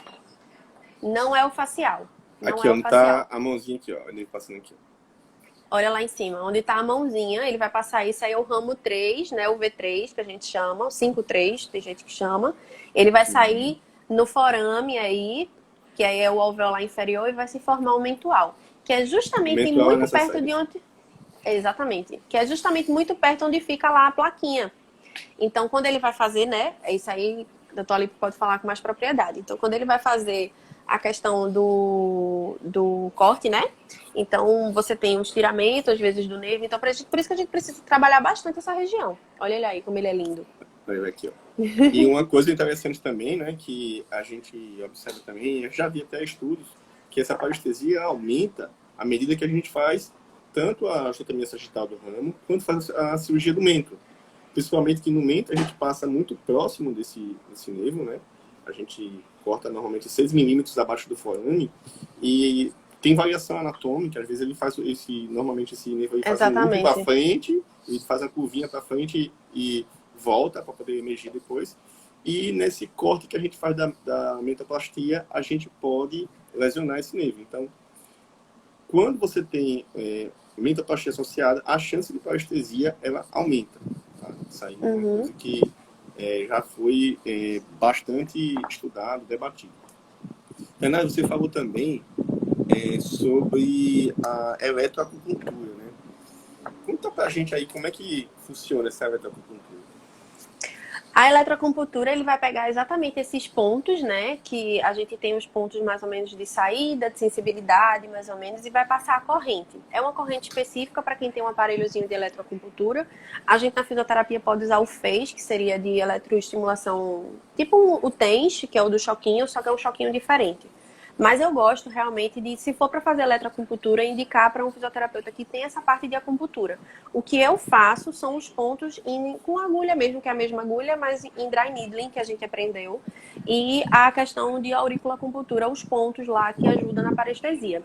[SPEAKER 3] Não é o facial.
[SPEAKER 1] Aqui, onde tá a mãozinha aqui, ó. Ele passando aqui.
[SPEAKER 3] Olha lá em cima, onde tá a mãozinha, ele vai passar isso aí, é o ramo 3, né? O V3, que a gente chama, o 5-3, tem gente que chama. Ele vai sair no forame aí, que aí é o alveolar inferior, e vai se formar o mentual. Que é justamente muito perto de onde... Exatamente. Que é justamente muito perto onde fica lá a plaquinha. Então, quando ele vai fazer, né? É isso aí, o doutor Alipe pode falar com mais propriedade. Então, quando ele vai fazer a questão do corte, né? Então, você tem um estiramento, às vezes, do nervo. Então, por isso que a gente precisa trabalhar bastante essa região. Olha ele aí, como ele é lindo.
[SPEAKER 1] Olha ele aqui, ó. E uma coisa interessante também, né? Que a gente observa também, eu já vi até estudos, que essa parestesia aumenta à medida que a gente faz tanto a osteotomia sagital do ramo, quanto faz a cirurgia do mento. Principalmente que no mento a gente passa muito próximo desse nervo, né? A gente corta normalmente 6 milímetros abaixo do forame e tem variação anatômica. Às vezes ele faz normalmente esse nervo aí faz um loop para frente, ele faz a curvinha para frente e volta para poder emergir depois. E nesse corte que a gente faz da mentoplastia, a gente pode lesionar esse nervo. Então, quando você tem mentoplastia associada, a chance de parestesia ela aumenta. Tá? Isso aí é uma coisa que já foi bastante estudado, debatido. Renato, você falou também sobre a eletroacupuntura, né? Conta pra gente aí como é que funciona essa eletroacupuntura.
[SPEAKER 3] A eletroacupuntura, ele vai pegar exatamente esses pontos, né? Que a gente tem os pontos mais ou menos de saída, de sensibilidade, mais ou menos, e vai passar a corrente. É uma corrente específica para quem tem um aparelhozinho de eletroacupuntura. A gente na fisioterapia pode usar o FEIS, que seria de eletroestimulação, tipo o TENS, que é o do choquinho, só que é um choquinho diferente. Mas eu gosto realmente de, se for para fazer eletroacupuntura, indicar para um fisioterapeuta que tem essa parte de acupuntura. O que eu faço são os pontos com agulha mesmo, que é a mesma agulha, mas em dry needling, que a gente aprendeu. E a questão de auriculoacupuntura, os pontos lá que ajudam na parestesia.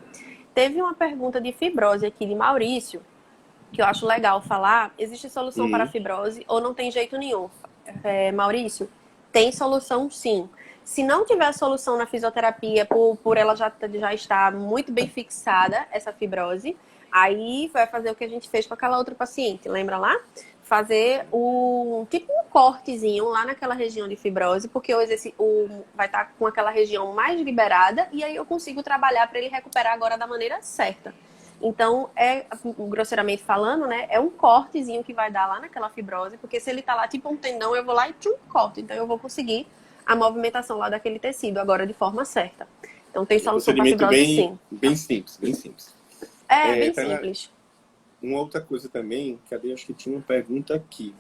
[SPEAKER 3] Teve uma pergunta de fibrose aqui de Maurício, que eu acho legal falar. Existe solução para fibrose ou não tem jeito nenhum? Maurício, tem solução sim. Se não tiver solução na fisioterapia, por ela já estar muito bem fixada, essa fibrose, aí vai fazer o que a gente fez com aquela outra paciente, lembra lá? Fazer tipo um cortezinho lá naquela região de fibrose, porque vai estar com aquela região mais liberada e aí eu consigo trabalhar para ele recuperar agora da maneira certa. Então, grosseiramente falando, né, é um cortezinho que vai dar lá naquela fibrose, porque se ele tá lá tipo um tendão, eu vou lá e corto. Então, eu vou conseguir a movimentação lá daquele tecido, agora de forma certa. Então, tem solução para fibrose, sim.
[SPEAKER 1] Bem simples, bem simples.
[SPEAKER 3] Bem simples.
[SPEAKER 1] Uma outra coisa também, cadê? Acho que tinha uma pergunta aqui.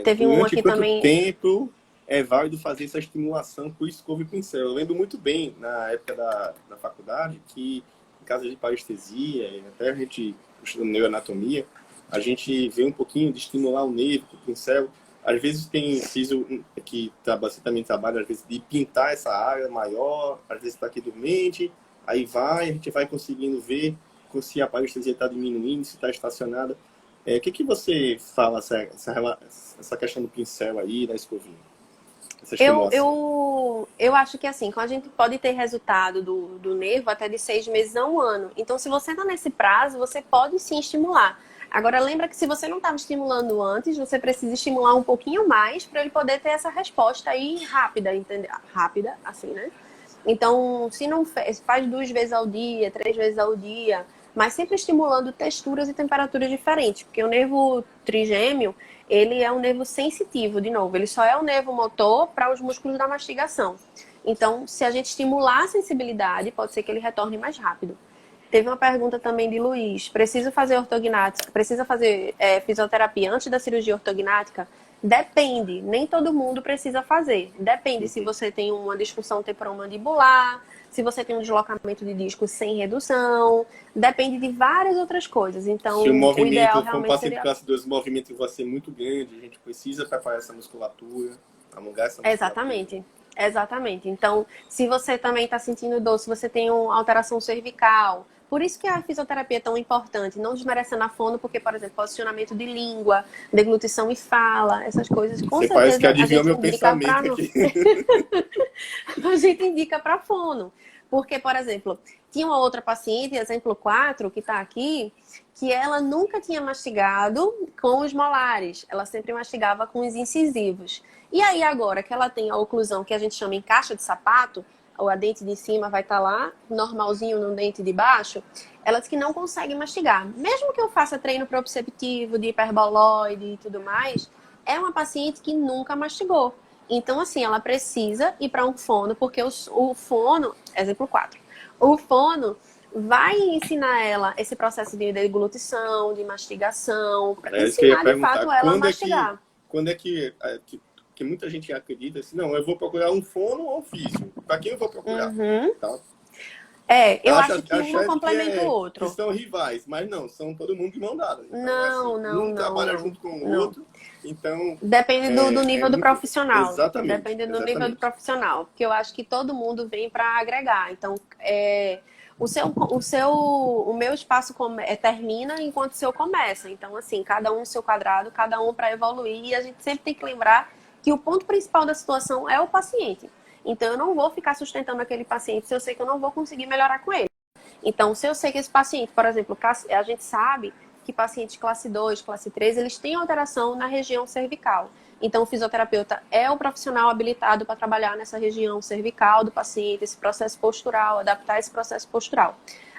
[SPEAKER 3] Teve um aqui também.
[SPEAKER 1] Quanto tempo é válido fazer essa estimulação com escova e pincel? Eu lembro muito bem, na época da faculdade, que em caso de parestesia, até a gente estudando neuroanatomia, a gente vê um pouquinho de estimular o nervo com o pincel. Às vezes tem siso que você também trabalha, às vezes, de pintar essa área maior, às vezes está aqui dormente, aí a gente vai conseguindo ver se a parestesia está diminuindo, se está estacionada. O que você fala, essa questão do pincel aí, da escovinha?
[SPEAKER 3] Eu acho que assim, quando a gente pode ter resultado do nervo até de 6 meses a 1 ano. Então, se você está nesse prazo, você pode sim estimular. Agora, lembra que se você não estava estimulando antes, você precisa estimular um pouquinho mais para ele poder ter essa resposta aí rápida, entendeu? Rápida, assim, né? Então, se não faz 2 vezes ao dia, 3 vezes ao dia, mas sempre estimulando texturas e temperaturas diferentes, porque o nervo trigêmeo, ele é um nervo sensitivo, de novo, ele só é um nervo motor para os músculos da mastigação. Então, se a gente estimular a sensibilidade, pode ser que ele retorne mais rápido. Teve uma pergunta também de Luiz. Precisa fazer fisioterapia antes da cirurgia ortognática? Depende. Nem todo mundo precisa fazer. Depende se você tem uma disfunção temporomandibular, se você tem um deslocamento de disco sem redução. Depende de várias outras coisas. Então,
[SPEAKER 1] se o
[SPEAKER 3] ideal realmente seria...
[SPEAKER 1] classe 2, o movimento vai ser muito grande, a gente precisa preparar essa musculatura, alongar essa musculatura.
[SPEAKER 3] Exatamente. Então, se você também está sentindo dor, se você tem uma alteração cervical... Por isso que a fisioterapia é tão importante, não desmerecendo a fono, porque, por exemplo, posicionamento de língua, deglutição e fala, essas coisas, com certeza
[SPEAKER 1] parece que adivinhou meu pensamento aqui.
[SPEAKER 3] A gente indica para fono. Porque, por exemplo, tinha uma outra paciente, exemplo 4, que está aqui, que ela nunca tinha mastigado com os molares, ela sempre mastigava com os incisivos. E aí agora que ela tem a oclusão, que a gente chama em caixa de sapato, ou a dente de cima vai estar lá, normalzinho no dente de baixo, ela diz que não consegue mastigar. Mesmo que eu faça treino proprioceptivo, de hiperboloide e tudo mais, é uma paciente que nunca mastigou. Então, assim, ela precisa ir para um fono, porque o fono, exemplo 4, o fono vai ensinar ela esse processo de deglutição, de mastigação, para ensinar de fato ela a mastigar.
[SPEAKER 1] Quando é que muita gente acredita assim, não, eu vou procurar um fono ou um físio. Para quem eu vou procurar? Tá?
[SPEAKER 3] Eu acho que um complementa o outro.
[SPEAKER 1] Que são rivais, mas não, são todo mundo de mão dada. Então,
[SPEAKER 3] Não,
[SPEAKER 1] trabalha junto com o outro, então...
[SPEAKER 3] Depende do nível do profissional.
[SPEAKER 1] Exatamente.
[SPEAKER 3] Depende do nível do profissional. Porque eu acho que todo mundo vem para agregar. Então, o meu espaço termina enquanto o seu começa. Então, assim, cada um no seu quadrado, cada um para evoluir. E a gente sempre tem que lembrar que o ponto principal da situação é o paciente. Então, eu não vou ficar sustentando aquele paciente se eu sei que eu não vou conseguir melhorar com ele. Então, se eu sei que esse paciente, por exemplo, a gente sabe que pacientes classe 2, classe 3, eles têm alteração na região cervical. Então, o fisioterapeuta é o profissional habilitado para trabalhar nessa região cervical do paciente, esse processo postural, adaptar esse processo postural.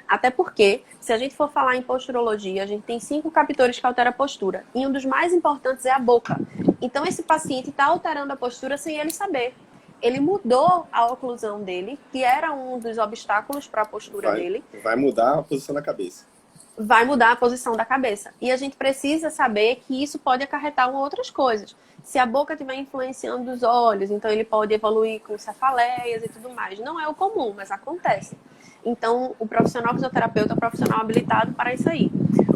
[SPEAKER 3] Até porque, se a gente for falar em posturologia, a gente tem 5 captores que alteram a postura. E um dos mais importantes é a boca. Então, esse paciente está alterando a postura sem ele saber. Ele mudou a oclusão dele, que era um dos obstáculos para a postura dele.
[SPEAKER 1] Vai mudar a posição da cabeça.
[SPEAKER 3] Vai mudar a posição da cabeça. E a gente precisa saber que isso pode acarretar em outras coisas. Se a boca estiver influenciando os olhos, então ele pode evoluir com cefaleias e tudo mais. Não é o comum, mas acontece. Então, o profissional fisioterapeuta é o profissional habilitado para isso aí.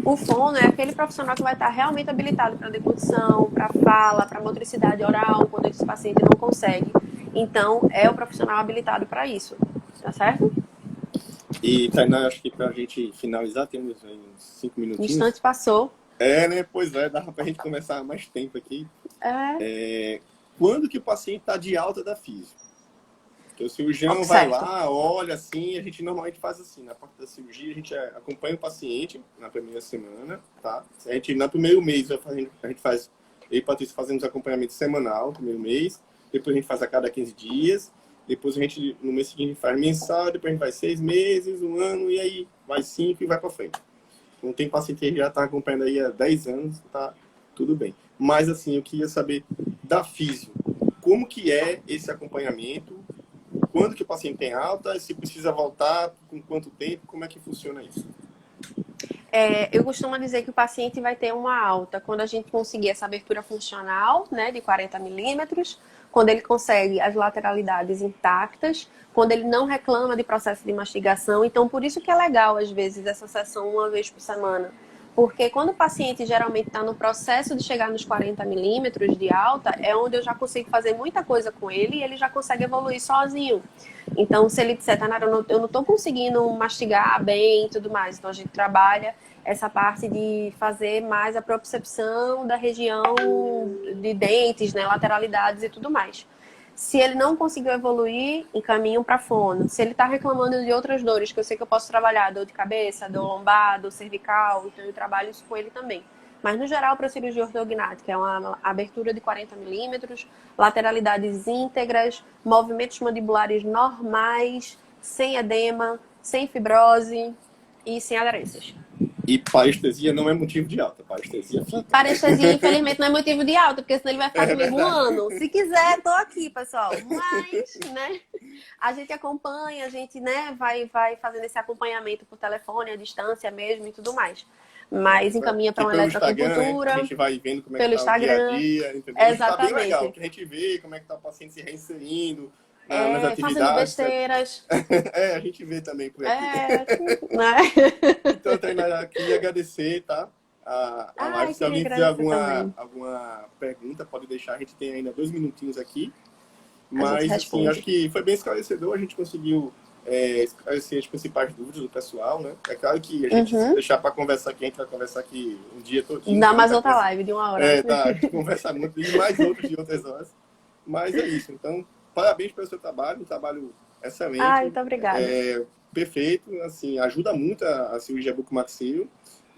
[SPEAKER 3] O fono é aquele profissional que vai estar realmente habilitado para deglutição, para fala, para motricidade oral, quando esse paciente não consegue. Então, é o profissional habilitado para isso. Tá certo?
[SPEAKER 1] E, Tainá, acho que pra gente finalizar, temos uns 5 minutinhos.
[SPEAKER 3] O instante passou.
[SPEAKER 1] Né? Pois é, dava pra gente começar mais tempo aqui. Quando que o paciente tá de alta da física? Porque o cirurgião vai lá, olha assim, a gente normalmente faz assim, na parte da cirurgia, a gente acompanha o paciente na primeira semana, tá? A gente, no primeiro mês, a gente faz, eu e Patrícia fazemos acompanhamento semanal no primeiro mês, depois a gente faz a cada 15 dias, depois a gente, no mês seguinte, a gente faz mensal, depois a gente vai 6 meses, 1 ano, e aí vai 5 e vai pra frente. Então tem paciente que já tá acompanhando aí há 10 anos, tá tudo bem. Mas assim, eu queria saber da físio, como que é esse acompanhamento, quando que o paciente tem alta, se precisa voltar, com quanto tempo, como é que funciona isso?
[SPEAKER 3] Eu costumo dizer que o paciente vai ter uma alta quando a gente conseguir essa abertura funcional, né, de 40 milímetros, quando ele consegue as lateralidades intactas, quando ele não reclama de processo de mastigação. Então, por isso que é legal, às vezes, essa sessão 1 vez por semana. Porque quando o paciente geralmente está no processo de chegar nos 40 milímetros de alta, é onde eu já consigo fazer muita coisa com ele e ele já consegue evoluir sozinho. Então, se ele disser, Tainara, eu não estou conseguindo mastigar bem e tudo mais, então a gente trabalha essa parte de fazer mais a propriocepção da região de dentes, né, lateralidades e tudo mais. Se ele não conseguiu evoluir, encaminho para fono. Se ele está reclamando de outras dores, que eu sei que eu posso trabalhar, dor de cabeça, dor lombar, dor cervical, então eu trabalho isso com ele também. Mas, no geral, para cirurgia ortognática, é uma abertura de 40 milímetros, lateralidades íntegras, movimentos mandibulares normais, sem edema, sem fibrose e sem aderências.
[SPEAKER 1] E parestesia não é motivo de alta, parestesia fica.
[SPEAKER 3] Parestesia, infelizmente, não é motivo de alta, porque senão ele vai ficar comigo 1 ano. Se quiser, tô aqui, pessoal. Mas, né, a gente acompanha, a gente, né, vai fazendo esse acompanhamento por telefone, à distância mesmo e tudo mais. Mas encaminha para uma eletroacupuntura.
[SPEAKER 1] A gente vai vendo como é que tá o dia a dia, entendeu?
[SPEAKER 3] Exatamente.
[SPEAKER 1] Tá bem legal, que a gente vê como é que tá o paciente se reinserindo nas atividades.
[SPEAKER 3] Fazendo besteiras.
[SPEAKER 1] A gente vê também por aqui.
[SPEAKER 3] Né?
[SPEAKER 1] Então, Tainara, queria agradecer, tá? A live. Se alguém tiver alguma pergunta, pode deixar. A gente tem ainda 2 minutinhos aqui. Mas, assim, acho que foi bem esclarecedor. A gente conseguiu esclarecer as principais dúvidas do pessoal, né? É claro que a gente, se deixar para conversar aqui, a gente vai conversar aqui um dia todinho.
[SPEAKER 3] Dá mais outra live de 1 hora.
[SPEAKER 1] Tá. A gente conversa muito e mais outros de outras horas. Mas é isso. Então, parabéns pelo seu trabalho. Um trabalho excelente.
[SPEAKER 3] Muito obrigada.
[SPEAKER 1] Perfeito. Assim, ajuda muito a cirurgia bucomaxilo.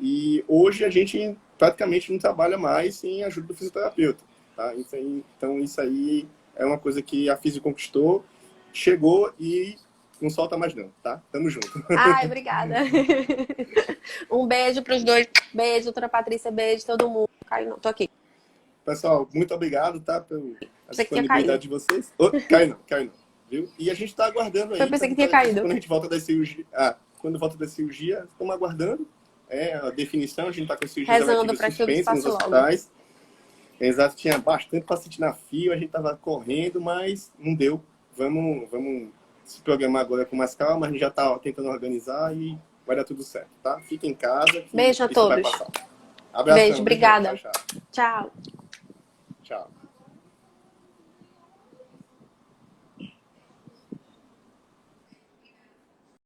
[SPEAKER 1] E hoje a gente praticamente não trabalha mais sem a ajuda do fisioterapeuta. Tá? Então, isso aí é uma coisa que a Fisio conquistou, chegou e não solta mais não, tá? Tamo junto.
[SPEAKER 3] Obrigada. Um beijo pros dois. Beijo, doutora Patrícia. Beijo, todo mundo. Caio, não, tô aqui.
[SPEAKER 1] Pessoal, muito obrigado, tá? Pela disponibilidade de vocês. Caiu não. Viu? E a gente tá aguardando aí.
[SPEAKER 3] Eu pensei que tinha caído.
[SPEAKER 1] Quando a gente volta da cirurgia. Quando volta da cirurgia, estamos aguardando. A definição, a gente tá com a cirurgia
[SPEAKER 3] rezando para que tudo passe
[SPEAKER 1] nos hospitais. Exato, tinha bastante paciente na fila, a gente tava correndo, mas não deu. Vamos se programar agora com mais calma, a gente já está tentando organizar e vai dar tudo certo, tá? Fica em casa.
[SPEAKER 3] Beijo a
[SPEAKER 1] isso vai
[SPEAKER 3] todos.
[SPEAKER 1] passar. Abração,
[SPEAKER 3] Beijo, obrigada.
[SPEAKER 1] Tchau, tchau.
[SPEAKER 3] Tchau.